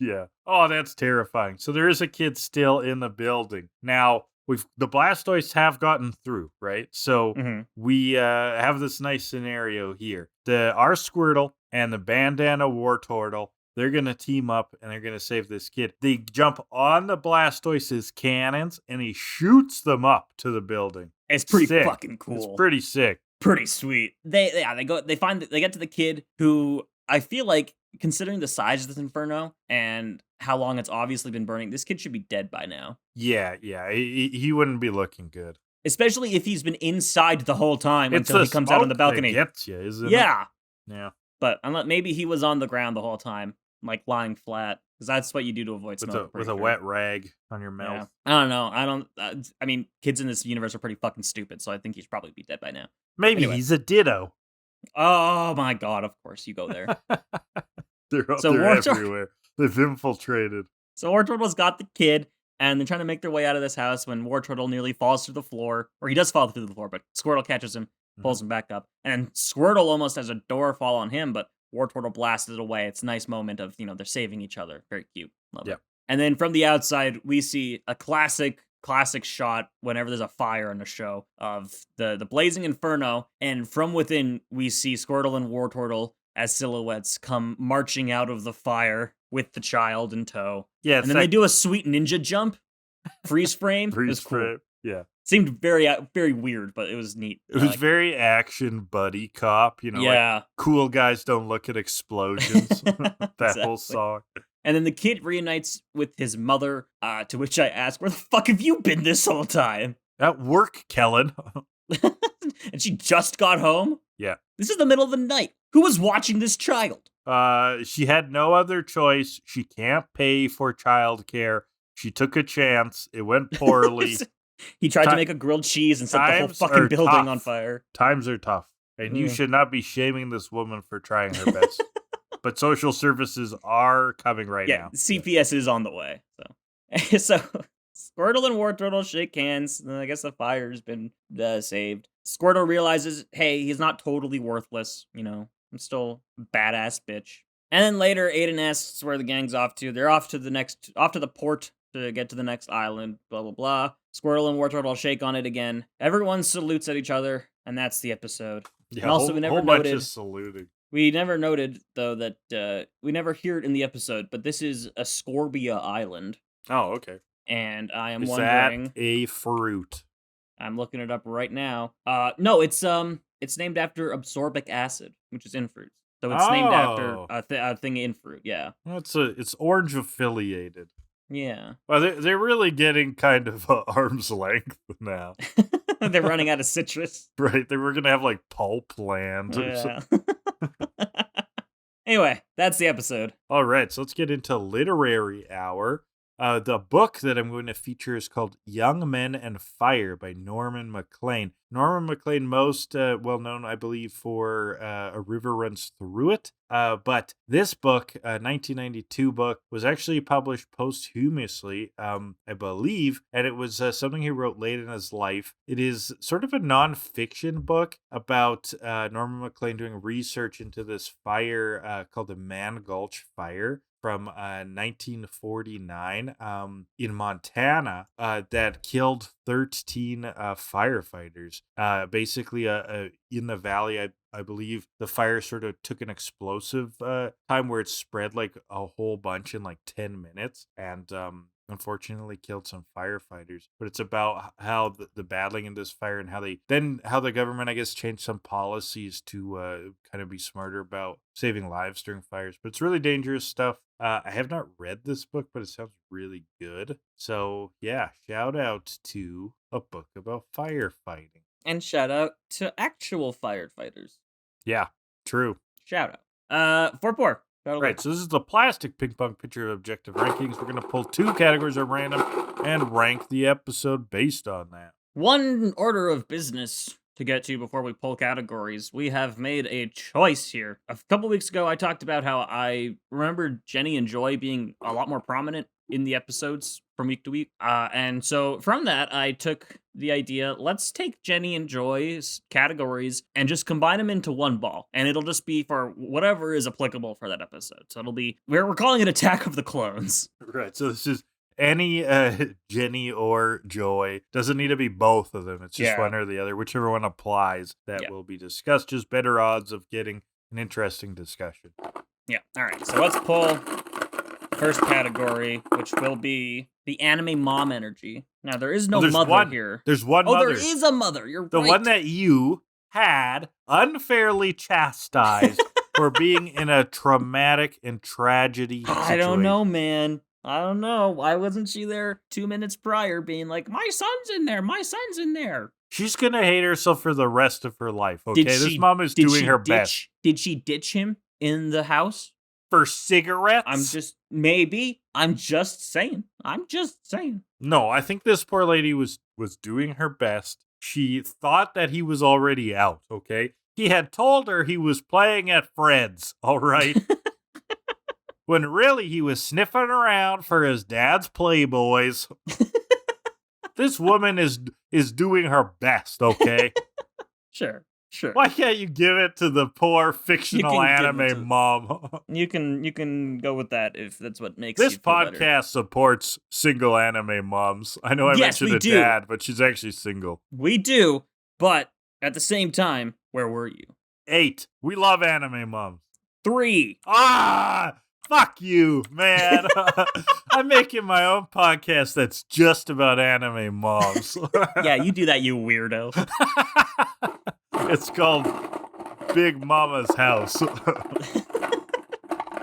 Yeah. Oh, that's terrifying. So there is a kid still in the building. Now, the Blastoise have gotten through, right? So we have this nice scenario here. Our Squirtle and the Bandana Wartortle, they're going to team up and they're going to save this kid. They jump on the Blastoise's cannons and he shoots them up to the building. It's pretty fucking cool. It's pretty sick. Pretty sweet. They get to the kid who I feel like, considering the size of this inferno and how long it's obviously been burning, this kid should be dead by now. Yeah. He wouldn't be looking good. Especially if he's been inside the whole time until he comes out on the balcony. That gets you, isn't it? Yeah. But maybe he was on the ground the whole time, like lying flat, because that's what you do to avoid smoke. With a wet rag on your mouth. Yeah. I don't know. I mean, kids in this universe are pretty fucking stupid, so I think he should probably be dead by now. Maybe anyway. He's a Ditto. Oh my god, of course you go there. They're everywhere. They've infiltrated. So Wartortle's got the kid, and they're trying to make their way out of this house when Wartortle nearly falls through the floor. Or he does fall through the floor, but Squirtle catches him, pulls him back up. And Squirtle almost has a door fall on him, but Wartortle blasted it away. It's a nice moment of, they're saving each other. Very cute. Love it. And then from the outside, we see a classic shot whenever there's a fire in the show of the blazing inferno, and from within we see Squirtle and Wartortle as silhouettes come marching out of the fire with the child in tow. Yeah, and then they do a sweet ninja jump, freeze frame. Freeze frame. Cool. Yeah, seemed very very weird, but it was neat. It was very action buddy cop. Like cool guys don't look at explosions. That whole song. And then the kid reunites with his mother, to which I ask, where the fuck have you been this whole time? At work, Kellan. And she just got home? Yeah. This is the middle of the night. Who was watching this child? She had no other choice. She can't pay for childcare. She took a chance. It went poorly. He tried to make a grilled cheese and set the whole fucking building on fire. Times are tough. And you should not be shaming this woman for trying her best. But social services are coming now. Yeah, CPS is on the way. So Squirtle and Wartortle shake hands. And I guess the fire's been saved. Squirtle realizes, hey, he's not totally worthless. I'm still a badass bitch. And then later, Aiden asks where the gang's off to. They're off to the port to get to the next island. Blah blah blah. Squirtle and Wartortle shake on it again. Everyone salutes at each other, and that's the episode. Yeah, and also, we never noted. Bunch of saluting. We never noted, though, that we never hear it in the episode, but this is a Scorbia Island. Oh, okay. And I am wondering... Is that a fruit? I'm looking it up right now. No, it's named after absorbic acid, which is in fruits. So it's named after a thing in fruit, yeah. Well, it's orange affiliated. Yeah. Well, they're really getting kind of arm's length now. They're running out of citrus. Right, they were going to have like pulp land or something. Anyway, that's the episode. All right, so let's get into Literary Hour. The book that I'm going to feature is called Young Men and Fire by Norman MacLean. Norman MacLean, most well-known, I believe, for A River Runs Through It. But this book, a 1992 book, was actually published posthumously, I believe, and it was something he wrote late in his life. It is sort of a non-fiction book about Norman MacLean doing research into this fire called the Man Gulch Fire from 1949 in Montana that killed 13 firefighters. Basically, in the valley, I believe the fire sort of took an explosive time where it spread like a whole bunch in like 10 minutes and unfortunately killed some firefighters. But it's about how the battling in this fire and how the government, I guess, changed some policies to kind of be smarter about saving lives during fires. But it's really dangerous stuff. I have not read this book, but it sounds really good. So yeah, shout out to a book about firefighting. And shout out to actual firefighters. Yeah, true. Shout out. 4-4. Right, so this is the plastic ping pong pitcher of objective rankings. We're going to pull 2 categories at random and rank the episode based on that. One order of business to get to before we pull categories. We have made a choice here. A couple weeks ago, I talked about how I remember Jenny and Joy being a lot more prominent in the episodes from week to week. And so from that, I took the idea, let's take Jenny and Joy's categories and just combine them into one ball. And it'll just be for whatever is applicable for that episode. So it'll be, we're calling it Attack of the Clones. Right, so this is any Jenny or Joy. Doesn't need to be both of them. It's just one or the other. Whichever one applies, that will be discussed. Just better odds of getting an interesting discussion. Yeah, all right. So let's pull first category, which will be the anime mom energy. Now, there is no mother here. There's one mother. Oh, there is a mother. You're right. The one that you had unfairly chastised for being in a traumatic and tragedy situation. I don't know, man. I don't know. Why wasn't she there 2 minutes prior being like, my son's in there, my son's in there? She's going to hate herself for the rest of her life, okay? This mom is doing her best. Did she ditch him in the house? For cigarettes? I'm just saying. No, I think this poor lady was doing her best. She thought that he was already out, okay? He had told her he was playing at Fred's, all right? When really he was sniffing around for his dad's Playboys. This woman is doing her best, okay? Sure. Why can't you give it to the poor fictional anime mom? You can go with that if that's what makes this you feel podcast better. Supports single anime moms. I know I mentioned a dad, but she's actually single. We do, but at the same time, where were you? 8. We love anime moms. 3. Fuck you, man. I'm making my own podcast that's just about anime moms. Yeah, you do that, you weirdo. It's called Big Mama's House. It's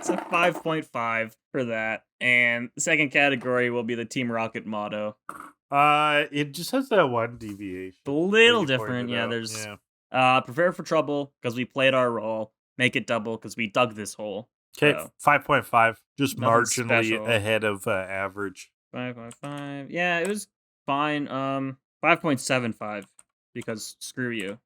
a 5.5 for that. And the second category will be the Team Rocket motto. It just has that one deviation. A little different, yeah. There's prepare for trouble, because we played our role. Make it double, because we dug this hole. Okay, so 5.5. Just marginally special. ahead of average. 5.5. Yeah, it was fine. 5.75, because screw you.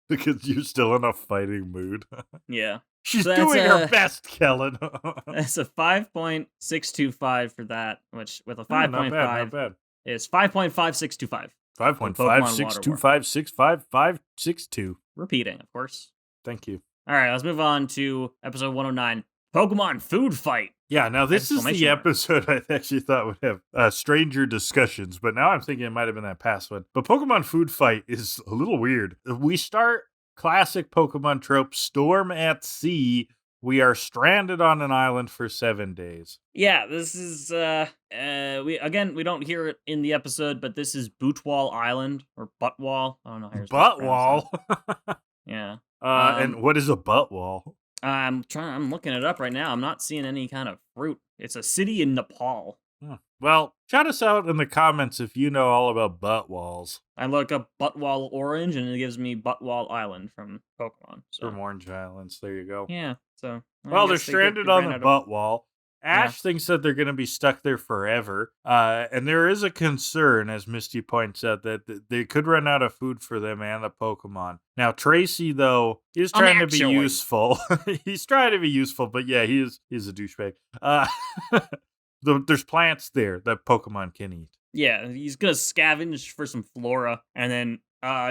Because you're still in a fighting mood. Yeah. She's doing her best, Kellan. That's a 5.625 for that, which with a 5.5 not bad. Is 5.5625. 5.562565562. Repeating, of course. Thank you. All right, let's move on to episode 109, Pokemon Food Fight. Yeah, now this is the episode I actually thought would have stranger discussions, but now I'm thinking it might have been that past one. But Pokemon Food Fight is a little weird. We start classic Pokemon trope, storm at sea. We are stranded on an island for 7 days. Yeah, this is, we don't hear it in the episode, but this is Bootwall Island, or Buttwall. I don't know how you're supposed to pronounce that. Yeah. And what is a Buttwall? I'm looking it up right now. I'm not seeing any kind of fruit. It's a city in Nepal. Well, shout us out in the comments if you know all about Buttwalls. I look up Buttwall Orange, and it gives me Buttwall Island from Pokemon. So. From Orange Islands, there you go. Yeah, so... Well, they're stranded on the Buttwall. Ash thinks that they're going to be stuck there forever, and there is a concern, as Misty points out, that they could run out of food for them and the Pokemon. Now, Tracy, though, is trying to be useful. He's trying to be useful, but yeah, he's a douchebag. There's plants there that Pokemon can eat. Yeah, he's going to scavenge for some flora, and then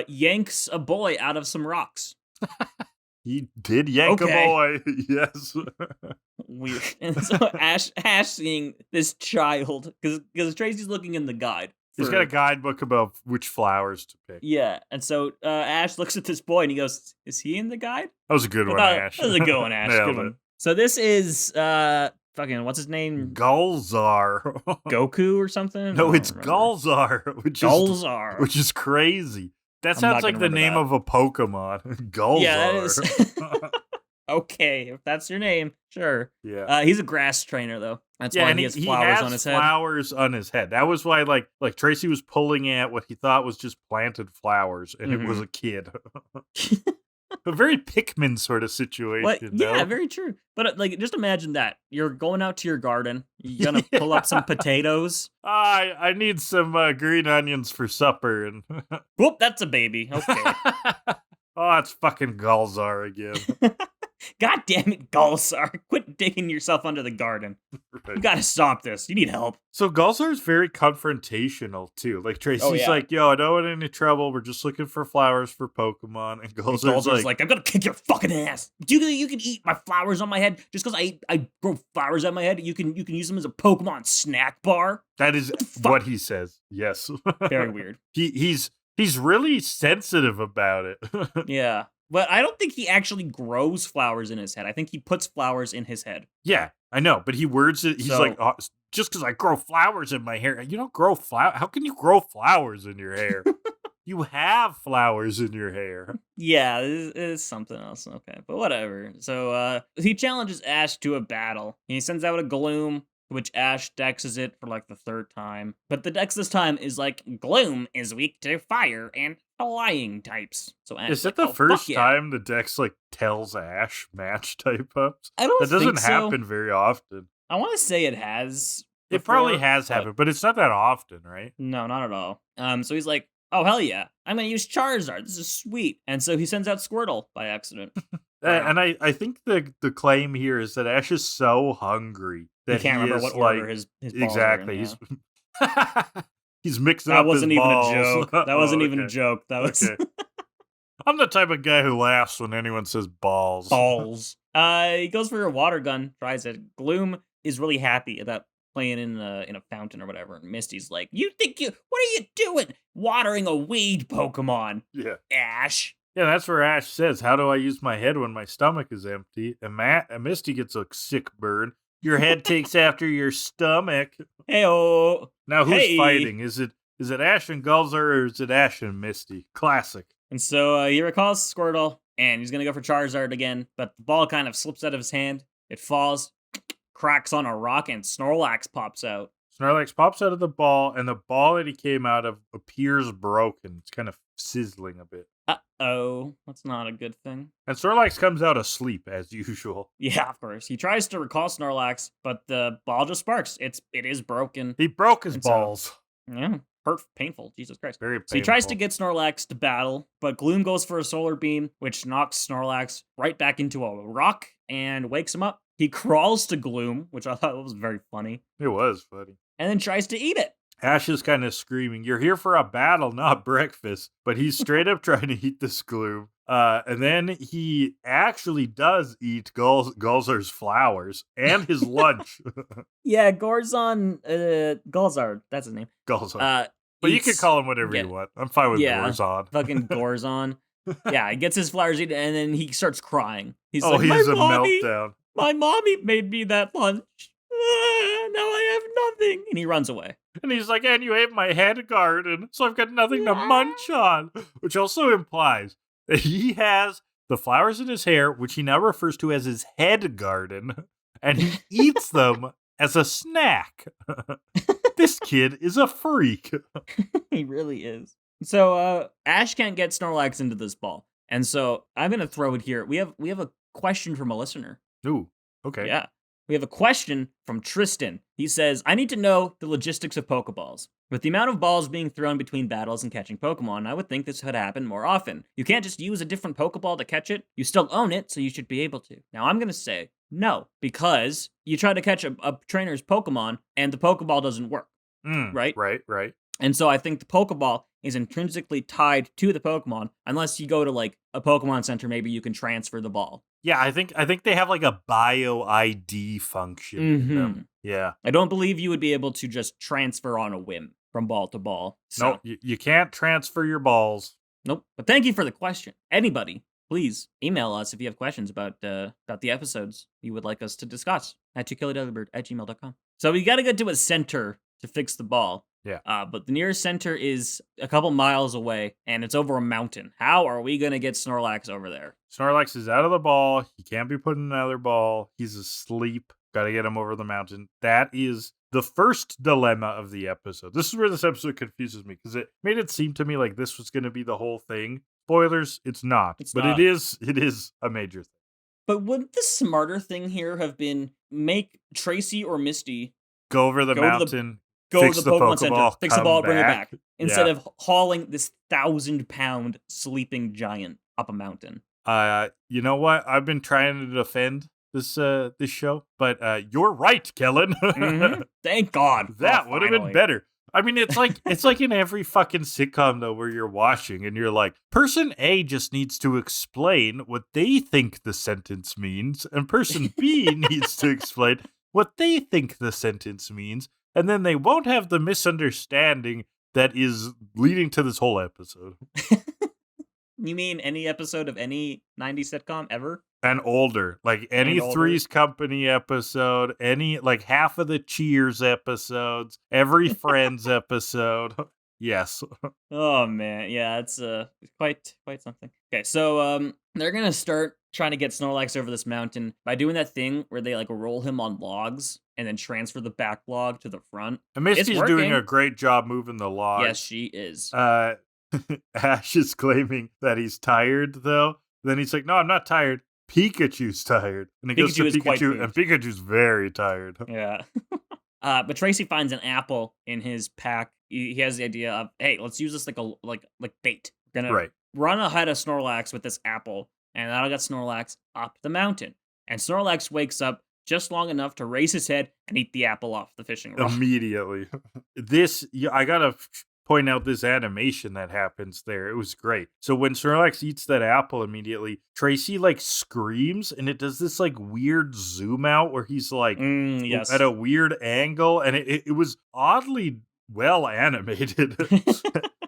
yanks a boy out of some rocks. He did yank a boy, yes. Weird. And so Ash seeing this child, because Tracy's looking in the guide. He's got a guidebook about which flowers to pick. Yeah, and so Ash looks at this boy and he goes, "Is he in the guide?" That was a good one, Ash. That was a good one, Ash. Good one. So this is fucking what's his name? Gulzar. Goku or something? No, it's Gulzar, which is crazy. That sounds like the name of a Pokemon. Gulzar. Yeah, that is. Okay, if that's your name, sure. Yeah. He's a grass trainer, though. That's Yeah, why and he has flowers on his head. flowers on his head. That was why, like Tracy was pulling at what he thought was just planted flowers, and it was a kid. A very Pikmin sort of situation. Yeah, no? very true. But like, just imagine that you're going out to your garden. You're gonna pull up some potatoes. I need some green onions for supper, and Whoop, that's a baby. Okay. oh, it's fucking Galzar again. God damn it, Gulsar. Quit digging yourself under the garden. Right. You gotta stop this. You need help. So Galzar's very confrontational too. Like Tracy's yeah. like, "Yo, I don't want any trouble. We're just looking for flowers for Pokemon." And Galzar's like, I'm gonna kick your fucking ass. You can eat my flowers on my head just because I grow flowers on my head. You can use them as a Pokemon snack bar. that is what he says. Yes. Very weird. He's really sensitive about it. Yeah. But I don't think he actually grows flowers in his head. I think he puts flowers in his head. Yeah, I know, but he words it. He's like, oh, just because I grow flowers in my hair, you don't grow flowers. How can you grow flowers in your hair? You have flowers in your hair. Yeah, it is something else. Okay, but whatever. So he challenges Ash to a battle. He sends out a Gloom, which Ash dexes it for like the third time. But the dex this time is like, Gloom is weak to fire and flying types. So Ash is that like, the first time the dex like tells Ash match type ups? I don't That doesn't think so. happen very often. I want to say it has. It before, probably has happened, but it's not that often, right? No, not at all. So he's like, oh, hell yeah. I'm going to use Charizard. This is sweet. And so he sends out Squirtle by accident. And I think the claim here is that Ash is so hungry that he can't remember what order his balls exactly. are in, He's mixing that up wasn't his even balls. a joke. That wasn't even a okay. joke. That was Okay. I'm the type of guy who laughs when anyone says balls. balls. He goes for a water gun, tries it. Gloom is really happy about playing in a fountain or whatever. And Misty's like, what are you doing? Watering a weed Pokemon. Yeah. Ash. Yeah, that's where Ash says, how do I use my head when my stomach is empty? And Misty gets a sick burn. Your head takes after your stomach. Heyo. Now who's fighting? Is it Ash and Galzar or is it Ash and Misty? Classic. And so he recalls Squirtle, and he's gonna go for Charizard again, but the ball kind of slips out of his hand. It falls, cracks on a rock, and Snorlax pops out. Snorlax pops out of the ball, and the ball that he came out of appears broken. It's kind of sizzling a bit. Uh-oh. That's not a good thing. And Snorlax comes out asleep, as usual. Yeah, of course. He tries to recall Snorlax, but the ball just sparks. It is broken. He broke his balls. Yeah. Painful. Jesus Christ. Very painful. So he tries to get Snorlax to battle, but Gloom goes for a solar beam, which knocks Snorlax right back into a rock and wakes him up. He crawls to Gloom, which I thought was very funny. It was funny. And then tries to eat it. Ash is kind of screaming, "You're here for a battle, not breakfast." But he's straight up trying to eat this Gloom. And then he actually does eat Galzar's flowers and his lunch. Yeah, Gulzar, that's his name. Galzar. But you can call him whatever you want. I'm fine with Gorzon. Fucking Gorzon. Yeah, he gets his flowers eaten, and then he starts crying. He's he has a meltdown. My mommy made me that lunch. Now I have nothing. And he runs away. And he's like, and you ate my head garden, so I've got nothing to munch on. Which also implies that he has the flowers in his hair, which he now refers to as his head garden, and he eats them as a snack. This kid is a freak. He really is. So Ash can't get Snorlax into this ball. And so I'm going to throw it here. We have a question from a listener. Ooh, okay. Yeah. We have a question from Tristan. He says, I need to know the logistics of Pokeballs. With the amount of balls being thrown between battles and catching Pokemon, I would think this would happen more often. You can't just use a different Pokeball to catch it. You still own it, so you should be able to. Now, I'm going to say no, because you try to catch a trainer's Pokemon, and the Pokeball doesn't work. Right? Right. And so I think the Pokeball is intrinsically tied to the Pokemon, unless you go to like a Pokemon Center, maybe you can transfer the ball. Yeah, I think they have like a bio ID function. Mm-hmm. In them. Yeah. I don't believe you would be able to just transfer on a whim from ball to ball. So. No, you can't transfer your balls. Nope. But thank you for the question. Anybody, please email us if you have questions about the episodes you would like us to discuss at killadeliverbird@gmail.com. So we got to get to a center to fix the ball. Yeah. But the nearest center is a couple miles away, and it's over a mountain. How are we gonna get Snorlax over there? Snorlax is out of the ball. He can't be put in another ball. He's asleep. Got to get him over the mountain. That is the first dilemma of the episode. This is where this episode confuses me because it made it seem to me like this was going to be the whole thing. Spoilers, it's not. It is a major thing. But wouldn't the smarter thing here have been make Tracy or Misty go over the mountain, go to the Pokemon Center, fix the ball, bring it back, instead Yeah. of hauling this 1,000-pound sleeping giant up a mountain? You know what? I've been trying to defend this show, but you're right, Kellan. Mhm. Thank God. That would have been better. I mean, it's like in every fucking sitcom though, where you're watching and you're like, person A just needs to explain what they think the sentence means, and person B needs to explain what they think the sentence means, and then they won't have the misunderstanding that is leading to this whole episode. You mean any episode of any 90s sitcom ever? And older. Like any Three's Company episode, any like half of the Cheers episodes, every Friends episode. Yes. Oh man, yeah, it's quite something. Okay, so they're gonna start trying to get Snorlax over this mountain by doing that thing where they like roll him on logs and then transfer the back log to the front. And Misty's doing a great job moving the logs. Yes, she is. Ash is claiming that he's tired though. Then he's like, "No, I'm not tired. Pikachu's tired." And he goes to Pikachu, and Pikachu's very tired. Yeah. But Tracy finds an apple in his pack. He has the idea of, hey, let's use this like bait. We're gonna run ahead of Snorlax with this apple, and that'll get Snorlax up the mountain. And Snorlax wakes up just long enough to raise his head and eat the apple off the fishing rod. Immediately. I gotta point out this animation that happens there. It was great. So when Snorlax eats that apple immediately, Tracy like screams and it does this like weird zoom out where he's like at a weird angle, and it was oddly well animated.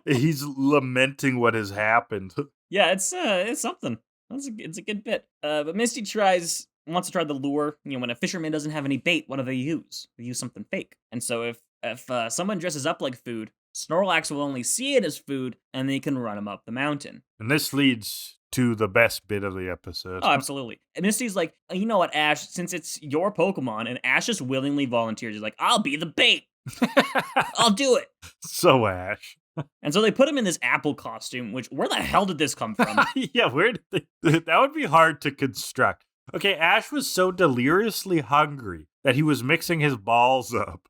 He's lamenting what has happened. Yeah, it's something. It's a good bit. But Misty wants to try the lure. You know, when a fisherman doesn't have any bait, what do they use? They use something fake. And so if someone dresses up like food, Snorlax will only see it as food, and they can run him up the mountain. And this leads to the best bit of the episode. Oh, absolutely. And Misty's like, you know what, Ash, since it's your Pokemon, and Ash just willingly volunteers. He's like, I'll be the bait. I'll do it. So Ash. And so they put him in this apple costume, which, where the hell did this come from? Yeah, where did that would be hard to construct. Okay, Ash was so deliriously hungry that he was mixing his balls up.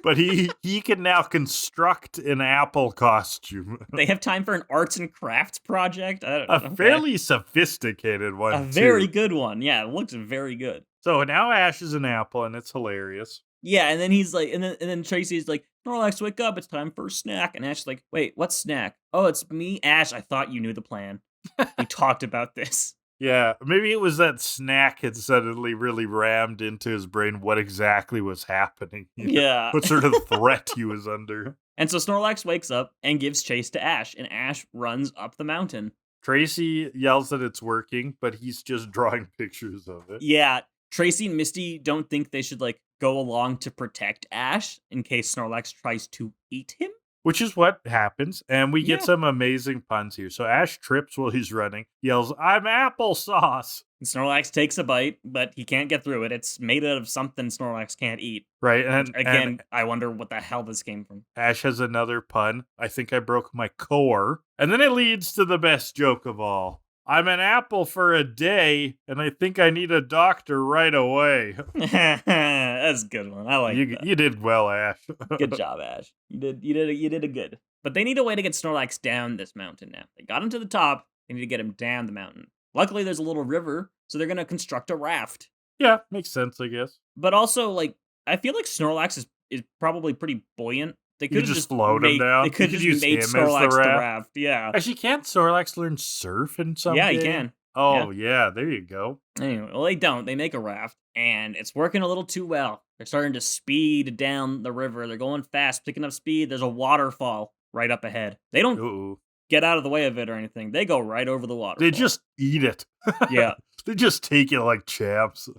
But he can now construct an apple costume. They have time for an arts and crafts project? A fairly sophisticated one, A very good one. Yeah, it looks very good. So now Ash is an apple, and it's hilarious. Yeah, and then he's like, and then Tracy's like, Snorlax, wake up, it's time for a snack. And Ash's like, wait, what snack? Oh, it's me, Ash. I thought you knew the plan. We talked about this. Yeah, maybe it was that snack had suddenly really rammed into his brain what exactly was happening. Yeah. What sort of threat he was under. And so Snorlax wakes up and gives chase to Ash, and Ash runs up the mountain. Tracy yells that it's working, but he's just drawing pictures of it. Yeah, Tracy and Misty don't think they should, like, go along to protect Ash in case Snorlax tries to eat him. Which is what happens, and we get some amazing puns here. So Ash trips while he's running, yells, "I'm applesauce!" And Snorlax takes a bite, but he can't get through it. It's made out of something Snorlax can't eat. Right, and I wonder what the hell this came from. Ash has another pun. I think I broke my core. And then it leads to the best joke of all. I'm an apple for a day, and I think I need a doctor right away. That's a good one. I like that. You did well, Ash. Good job, Ash. You did a good. But they need a way to get Snorlax down this mountain now. They got him to the top. They need to get him down the mountain. Luckily, there's a little river, so they're gonna construct a raft. Yeah, makes sense, I guess. But also, like, I feel like Snorlax is probably pretty buoyant. They could just float him down. They could have just made Snorlax the raft. Yeah. Actually, can't Snorlax learn surf in some Yeah, he can. Oh, yeah, there you go. Anyway, well, they don't. They make a raft, and it's working a little too well. They're starting to speed down the river. They're going fast, picking up speed. There's a waterfall right up ahead. They don't get out of the way of it or anything. They go right over the waterfall. They just eat it. Yeah. They just take it like champs.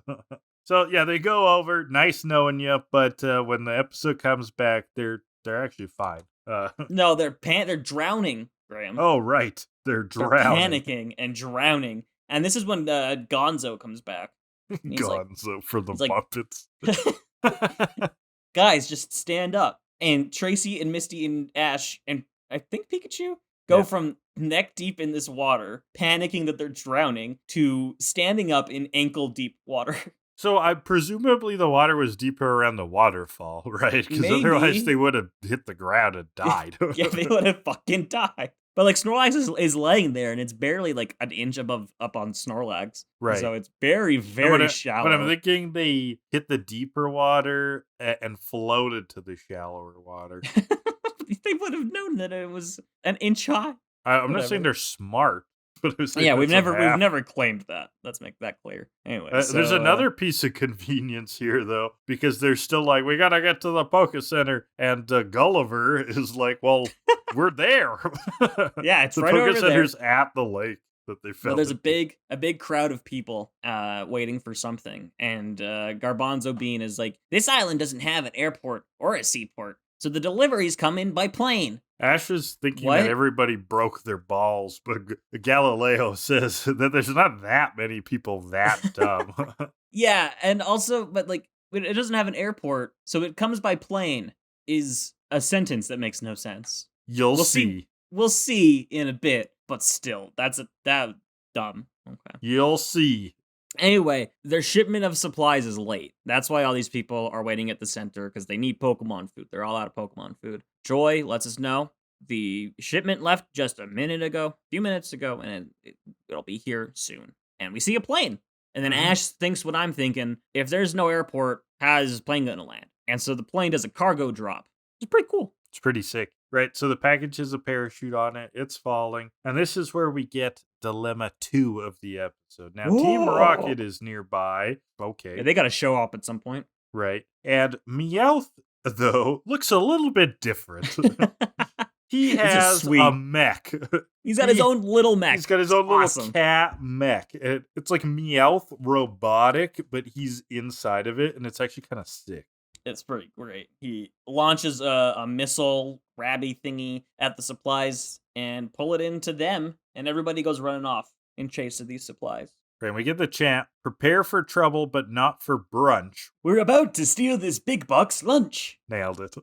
So, yeah, they go over. Nice knowing you. But when the episode comes back, they're They're actually fine. No, they're drowning, Graham. Oh, right. They're They're drowning. panicking and drowning. And this is when Gonzo comes back. And he's Gonzo for the he's like- Muppets. guys, just stand up. And Tracy and Misty and Ash and I think Pikachu go from neck deep in this water, panicking that they're drowning, to standing up in ankle deep water. So presumably the water was deeper around the waterfall, right? Because Maybe. otherwise they would have hit the ground and died. Yeah, they would have fucking died. But like Snorlax is laying there, and it's barely like an inch up on Snorlax. Right. So it's very, very shallow. But I'm thinking they hit the deeper water and floated to the shallower water. They would have known that it was an inch high. I'm not saying they're smart. But we've never claimed that. Let's make that clear. Anyway, there's another piece of convenience here, though, because they're still like, we gotta get to the Poke Center, and Gulliver is like, well, we're there. Yeah, it's the right Poke over Center's there. at the lake that they found. Well, there's a big crowd of people waiting for something, and Garbanzo Bean is like, this island doesn't have an airport or a seaport, so the deliveries come in by plane. Ash is thinking that everybody broke their balls, but Galileo says that there's not that many people that dumb. Yeah, and also, but like, it doesn't have an airport, so it comes by plane is a sentence that makes no sense. We'll see. We'll see in a bit, but still, that dumb. Okay. You'll see. Anyway, their shipment of supplies is late. That's why all these people are waiting at the center, because they need Pokemon food. They're all out of Pokemon food. Joy lets us know the shipment left just a few minutes ago, and it'll be here soon. And we see a plane. And then Ash thinks what I'm thinking. If there's no airport, how is this plane going to land? And so the plane does a cargo drop. It's pretty cool. It's pretty sick. Right, so the package has a parachute on it. It's falling. And this is where we get Dilemma 2 of the episode. Now, Team Rocket is nearby. Okay. Yeah, they got to show up at some point. Right. And Meowth, though, looks a little bit different. He has a mech. He's got his own little mech. He's got his own little cat mech. It's like Meowth robotic, but he's inside of it, and it's actually kind of sick. It's pretty great. He launches a missile grabby thingy at the supplies and pull it into them, and everybody goes running off in chase of these supplies. Right, and we get the chant, prepare for trouble, but not for brunch. We're about to steal this big box lunch. Nailed it.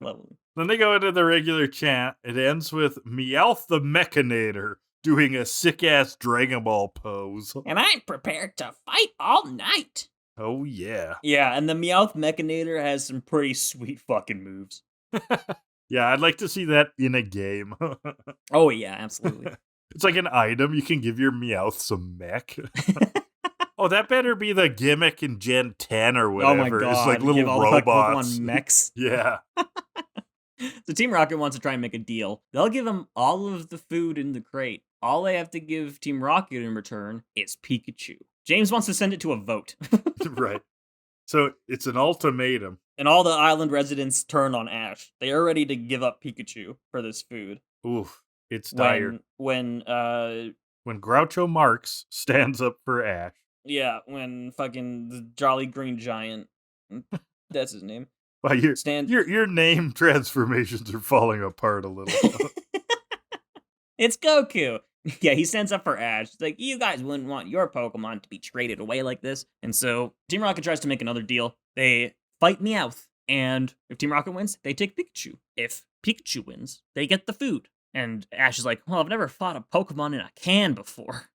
Lovely. Then they go into the regular chant. It ends with Meowth the Mechanator doing a sick-ass Dragon Ball pose. And I'm prepared to fight all night. Oh, yeah. Yeah, and the Meowth Mechanator has some pretty sweet fucking moves. Yeah, I'd like to see that in a game. Oh, yeah, absolutely. It's like an item. You can give your Meowth some mech. Oh, that better be the gimmick in Gen 10 or whatever. Oh my god. It's like little robots. Pokemon mechs. Yeah. So Team Rocket wants to try and make a deal. They'll give him all of the food in the crate. All they have to give Team Rocket in return is Pikachu. James wants to send it to a vote. Right. So it's an ultimatum. And all the island residents turn on Ash. They are ready to give up Pikachu for this food. Oof. It's dire. When Groucho Marx stands up for Ash. Yeah, when fucking the Jolly Green Giant, that's his name. Well, your name transformations are falling apart a little. It's Goku. Yeah, he stands up for Ash. It's like, you guys wouldn't want your Pokemon to be traded away like this. And so Team Rocket tries to make another deal. They fight Meowth, and if Team Rocket wins, they take Pikachu. If Pikachu wins, they get the food. And Ash is like, well, I've never fought a Pokemon in a can before.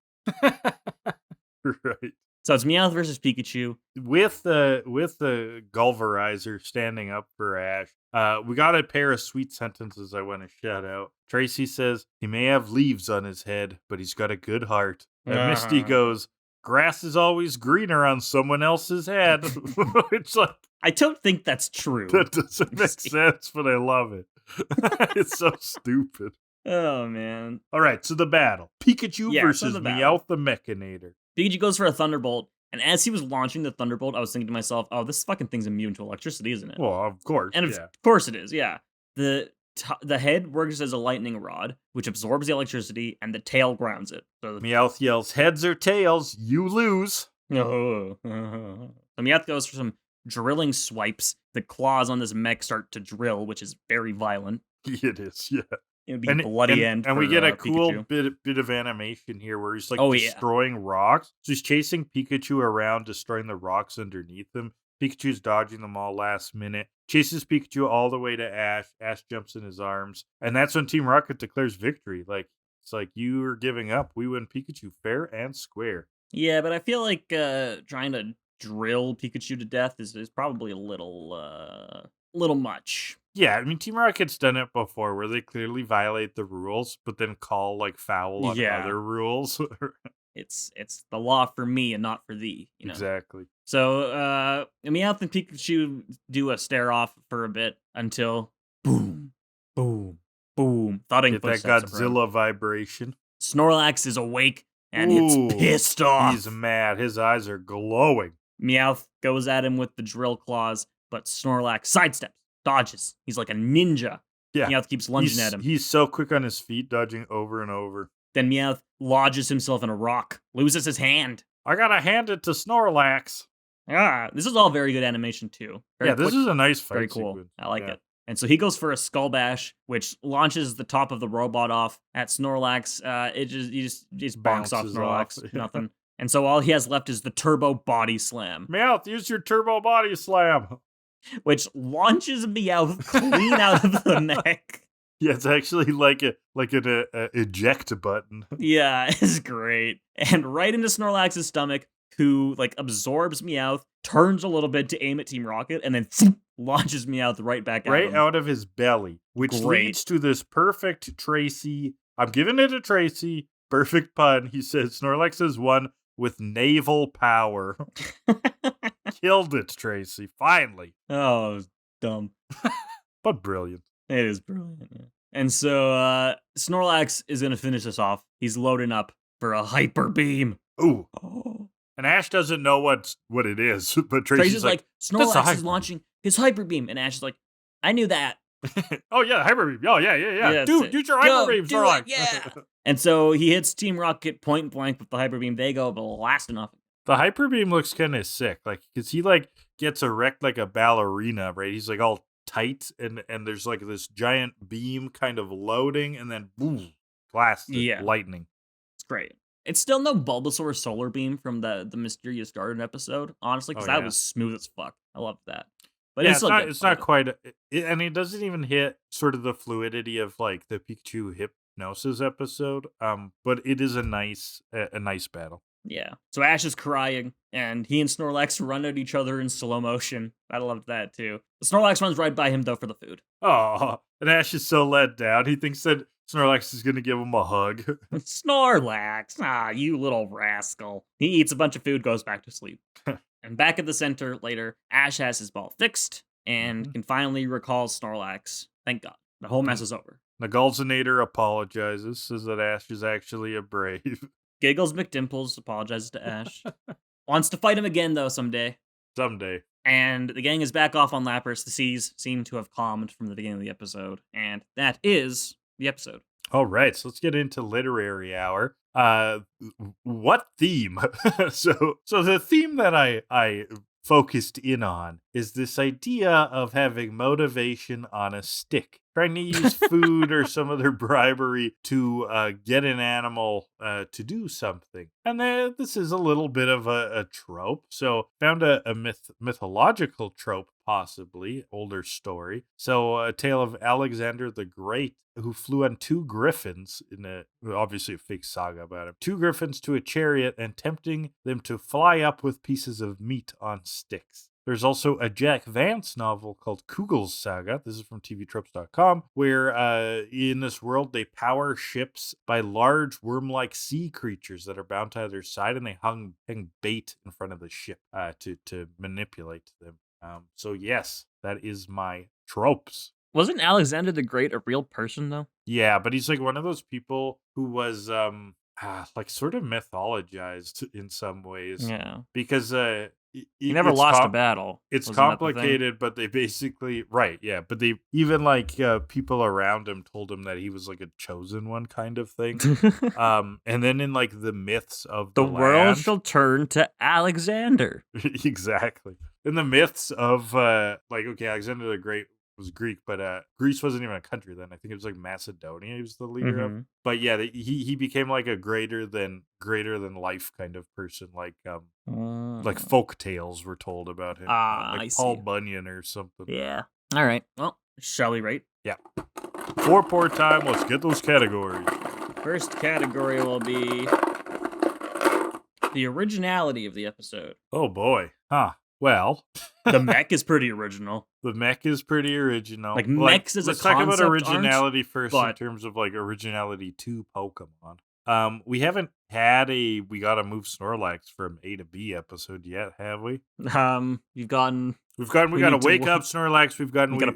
Right. So it's Meowth versus Pikachu. With the Gulverizer standing up for Ash, we got a pair of sweet sentences I want to shout out. Tracy says, he may have leaves on his head, but he's got a good heart. And Misty goes, grass is always greener on someone else's head. It's like, I don't think that's true. That doesn't make sense, but I love it. It's so stupid. Oh, man. All right, so the battle. Pikachu versus Meowth the Mechanator. Pikachu goes for a Thunderbolt, and as he was launching the Thunderbolt, I was thinking to myself, oh, this fucking thing's immune to electricity, isn't it? Well, of course. And of course it is, yeah. The head works as a lightning rod, which absorbs the electricity, and the tail grounds it. So Meowth yells, heads or tails, you lose. So Meowth goes for some drilling swipes. The claws on this mech start to drill, which is very violent. It is, yeah. It'd be bloody end. And for, we get a cool Pikachu. bit of animation here where he's like Oh, destroying rocks. So he's chasing Pikachu around, destroying the rocks underneath him. Pikachu's dodging them all last minute. Chases Pikachu all the way to Ash. Ash jumps in his arms. And that's when Team Rocket declares victory. Like, it's like, you are giving up. We win Pikachu fair and square. Yeah, but I feel like trying to drill Pikachu to death is probably a little much. Yeah, I mean, Team Rocket's done it before where they clearly violate the rules, but then call like foul on other rules. It's the law for me and not for thee. You know? Exactly. So Meowth and Pikachu do a stare off for a bit until boom, boom, boom. Thudding Get that footsteps Godzilla vibration. Snorlax is awake and it's pissed off. He's mad. His eyes are glowing. Meowth goes at him with the drill claws, but Snorlax sidesteps, dodges. He's like a ninja. Yeah. Meowth keeps lunging at him. He's so quick on his feet, dodging over and over. Then Meowth lodges himself in a rock, loses his hand. I gotta hand it to Snorlax. This is all very good animation too. Very this is a nice fight very cool. sequence. I like it. And so he goes for a Skull Bash, which launches the top of the robot off at Snorlax. He just bonks off Snorlax. Nothing. And so all he has left is the Turbo Body Slam. Meowth, use your Turbo Body Slam. Which launches Meowth clean out of the neck. Yeah, it's actually like an eject button. Yeah, it's great. And right into Snorlax's stomach, who like absorbs Meowth, turns a little bit to aim at Team Rocket, and then launches Meowth right back at him. Right out of his belly, which leads to this perfect Tracy. I'm giving it a Tracy. Perfect pun. He says Snorlax is one with naval power. Killed it, Tracy. Finally. Oh, it was dumb. But brilliant. It is brilliant. Yeah. And so Snorlax is going to finish this off. He's loading up for a Hyper Beam. Ooh. Oh. And Ash doesn't know what it is, but Tracy's like, Snorlax is launching his Hyper Beam. And Ash is like, I knew that. Oh, yeah, Hyper Beam. Oh, yeah. Dude, use your Hyper Beam, Snorlax. Yeah. And so he hits Team Rocket point blank with the Hyper Beam. They go blasting off. The Hyper Beam looks kind of sick. Like, because he, like, gets erect like a ballerina, right? He's, like, all tight, and there's, like, this giant beam kind of loading, and then, boom, blast, lightning. It's great. It's still no Bulbasaur Solar Beam from the Mysterious Garden episode, honestly, because that was smooth as fuck. I loved that. But it's not quite, and it doesn't even hit sort of the fluidity of, like, the Pikachu Hypnosis episode, but it is a nice battle. Yeah. So Ash is crying, and he and Snorlax run at each other in slow motion. I loved that, too. Snorlax runs right by him, though, for the food. Oh, and Ash is so let down. He thinks that Snorlax is going to give him a hug. Snorlax, you little rascal. He eats a bunch of food, goes back to sleep. And back at the center later, Ash has his ball fixed, and can finally recall Snorlax. Thank God. The whole mess is over. Nagulzinator apologizes, says that Ash is actually a brave. Giggles McDimples apologizes to Ash. Wants to fight him again, though, someday. Someday. And the gang is back off on Lapras. The seas seem to have calmed from the beginning of the episode. And that is the episode. All right, so let's get into literary hour. What theme? So the theme that I focused in on is this idea of having motivation on a stick. Trying to use food or some other bribery to get an animal to do something. And this is a little bit of a trope. So found a mythological trope, possibly, older story. So a tale of Alexander the Great, who flew on 2 griffins in obviously a fake saga about him. 2 griffins to a chariot and tempting them to fly up with pieces of meat on sticks. There's also a Jack Vance novel called Kugel's Saga. This is from tvtropes.com, where in this world they power ships by large worm-like sea creatures that are bound to either side, and they hang bait in front of the ship to manipulate them. So yes, that is my tropes. Wasn't Alexander the Great a real person, though? Yeah, but he's like one of those people who was like sort of mythologized in some ways. Yeah. Because he never lost a battle. It's complicated, but they basically but they even like people around him told him that he was like a chosen one kind of thing. And then in like the myths of the world shall turn to Alexander. Exactly. in the myths of okay, Alexander the Great was Greek, but Greece wasn't even a country then. I think it was like Macedonia he was the leader of. But yeah, he became like a greater than life kind of person, like folk tales were told about him. Like I Paul see. Bunyan or something. Yeah. All right. Well, shall we rate? Yeah. 4 time, let's get those categories. First category will be the originality of the episode. Oh boy. Huh. Well, The mech is pretty original. the mech is pretty original. Like, mechs as a let's talk about concept originality first in but- terms of like originality to Pokemon. We haven't had a we gotta move Snorlax from A to B episode yet, have we? We've gotten We gotta need to wake up Snorlax. We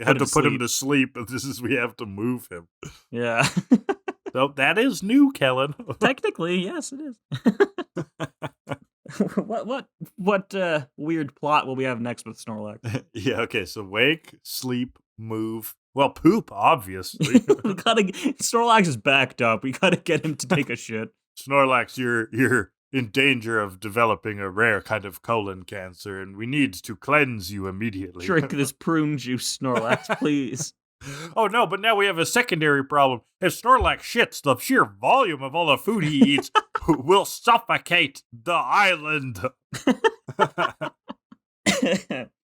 had to put him to sleep. But we have to move him. yeah. So that is new, Kellan. Technically, yes, it is. What weird plot will we have next with Snorlax? Yeah. Okay. So wake, sleep, move. Well, poop, obviously. Snorlax is backed up. We gotta get him to take a shit. Snorlax, you're in danger of developing a rare kind of colon cancer, and we need to cleanse you immediately. Drink this prune juice, Snorlax, please. Oh no, but now we have a secondary problem. If Snorlax shits, the sheer volume of all the food he eats will suffocate the island.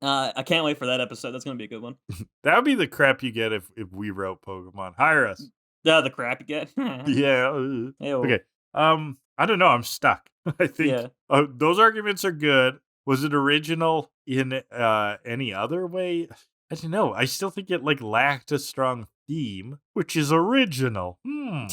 I can't wait for that episode. That's gonna be a good one. That would be the crap you get if we wrote Pokemon. Hire us. The crap you get. Yeah. Ew. Okay. I don't know. I'm stuck. I think those arguments are good. Was it original in any other way? I don't know. I still think it lacked a strong theme, which is original. I'm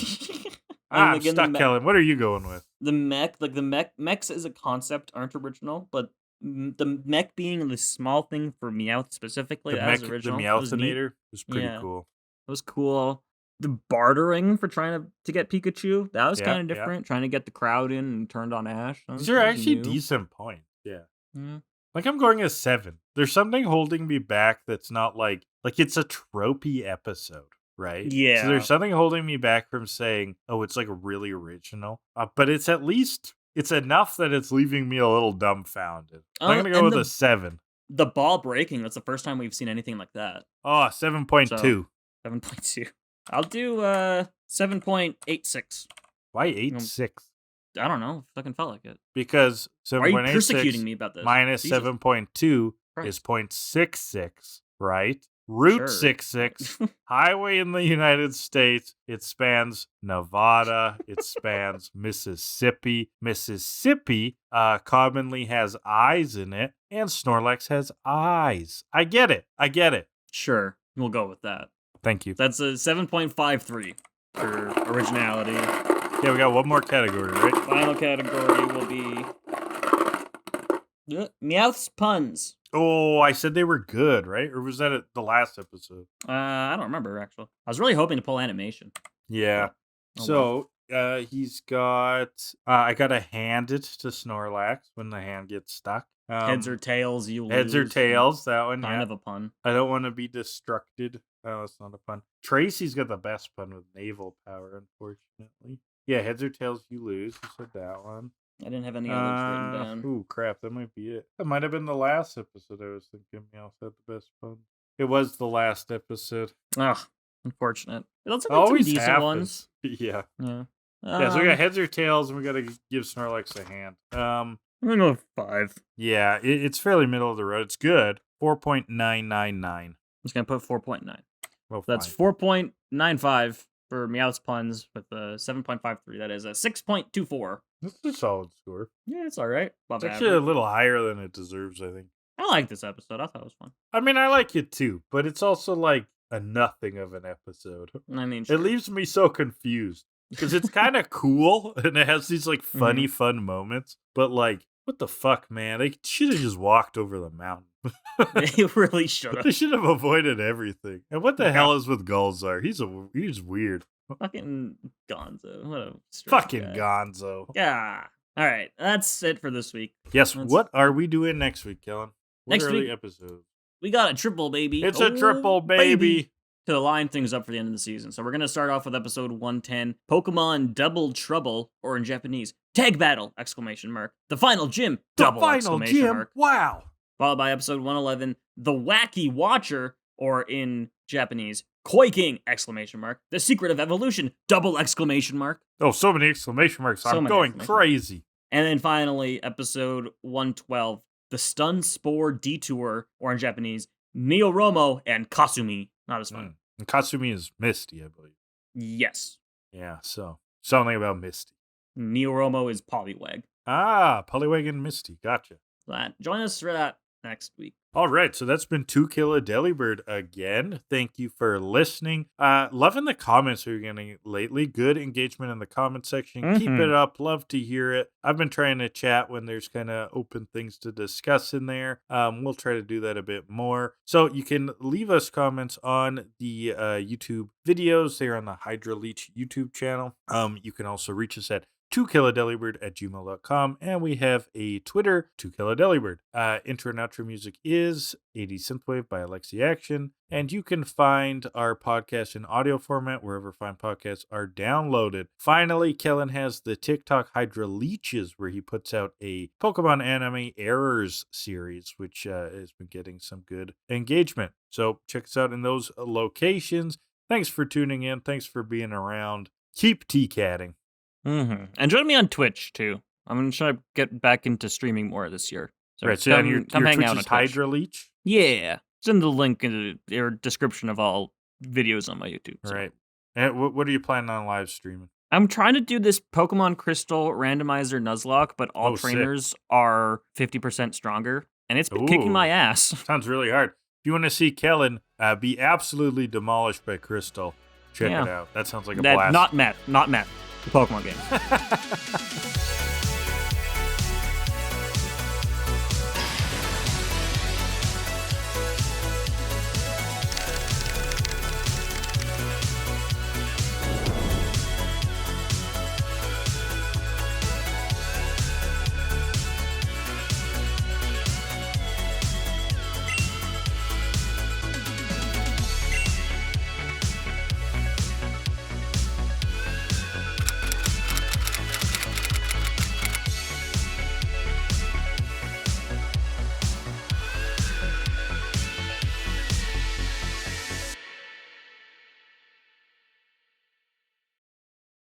stuck, Kellan. What are you going with? The mechs as a concept aren't original, but the mech being the small thing for Meowth specifically, that was original. The Meowthinator was pretty cool. It was cool. The bartering for trying to get Pikachu, that was kind of different. Trying to get the crowd in and turned on Ash. These are actually decent points. Yeah. I'm going a 7. There's something holding me back that's not like it's a tropey episode, right? Yeah. So there's something holding me back from saying, oh, it's really original. But it's at least, it's enough that it's leaving me a little dumbfounded. I'm going to go with a 7. The ball breaking, that's the first time we've seen anything like that. Oh, 7.2. So, 7.2. I'll do 7.86. Why 8.6? I don't know. Fucking felt like it. Because 7.86 are you persecuting me about this? Minus 7.2 is 0.66, right? Route 66, highway in the United States. It spans Nevada. It spans Mississippi. Mississippi commonly has eyes in it, and Snorlax has eyes. I get it. Sure. We'll go with that. Thank you. That's a 7.53 for originality. Yeah, we got one more category, right? Final category will be Meowth's puns. Oh, I said they were good, right? Or was that at the last episode? I don't remember, actually. I was really hoping to pull animation. Yeah. He's got... I gotta hand it to Snorlax when the hand gets stuck. Heads or tails, you lose. Heads or tails, that one, Kind of a pun. I don't want to be destructed. Oh, that's not a pun. Tracy's got the best pun with naval power, unfortunately. Yeah, heads or tails, you lose. You said that one. I didn't have any others written down. Ooh, crap, that might be it. That might have been the last episode I was thinking Meowth had the best pun. It was the last episode. Ugh, unfortunate. It looks like some decent happens. Ones. Yeah. Yeah. So we got heads or tails, and we got to give Snorlax a hand. I'm going to go with 5. Yeah, it's fairly middle of the road. It's good. 4.999. I'm just going to put 4.9. Well, that's 4.95 for Meowth's puns with a 7.53. That is a 6.24. That's a solid score. Yeah, it's all right. It's actually a little higher than it deserves, I think. I like this episode. I thought it was fun. I mean, I like it too, but it's also like a nothing of an episode. I mean, it leaves me so confused because it's kind of cool and it has these like funny, fun moments, but like, what the fuck, man? They should have just walked over the mountain. They really should have. They should have avoided everything. And what the hell is with Gulzar? He's weird. Fucking Gonzo. What a fucking guy. Gonzo. Yeah. All right. That's it for this week. Yes. What are we doing next week, Kellan? What next week, the episodes? We got a triple, baby. It's a triple, baby. To line things up for the end of the season. So we're going to start off with episode 110, Pokemon Double Trouble, or in Japanese, Tag Battle, exclamation mark. The final gym, double exclamation mark. Wow. followed by episode 111, The Wacky Watcher, or in Japanese, Koi King! The Secret of Evolution! ! Oh, so many exclamation marks. So I'm many going exclamation crazy. And then finally, episode 112, The Stun Spore Detour, or in Japanese, Neoromo and Kasumi. Not as fun. And Kasumi is Misty, I believe. Yes. Yeah, so something about Misty. Neoromo is Poliwag. Ah, Poliwag and Misty. Gotcha. Join us for that next week. All right, so that's been To Kill a Delibird again. Thank you for listening. Loving the comments we're getting lately. Good engagement in the comment section. Keep it up. Love to hear it. I've been trying to chat when there's kind of open things to discuss in there. We'll try to do that a bit more. So you can leave us comments on the YouTube videos. They're on the Hydra Leech YouTube channel. You can also reach us at tokilladelibird@gmail.com, and we have a Twitter, tokilladelibird. Intro and outro music is 80 Synthwave by Alexi Action, and you can find our podcast in audio format wherever fine podcasts are downloaded. Finally, Kellan has the TikTok Hydra Leeches, where he puts out a Pokemon Anime Errors series, which has been getting some good engagement. So check us out in those locations. Thanks for tuning in. Thanks for being around. Keep T-catting. And join me on Twitch, too. I'm going to try to get back into streaming more this year. So right, so your hang Twitch out is on Hydra Leech? Yeah. It's in the link in the description of all videos on my YouTube. So. Right. And what are you planning on live streaming? I'm trying to do this Pokemon Crystal Randomizer Nuzlocke, but all trainers are 50% stronger, and it's been kicking my ass. Sounds really hard. If you want to see Kellan be absolutely demolished by Crystal, check it out. That sounds like a blast. Not meth. The Pokemon game.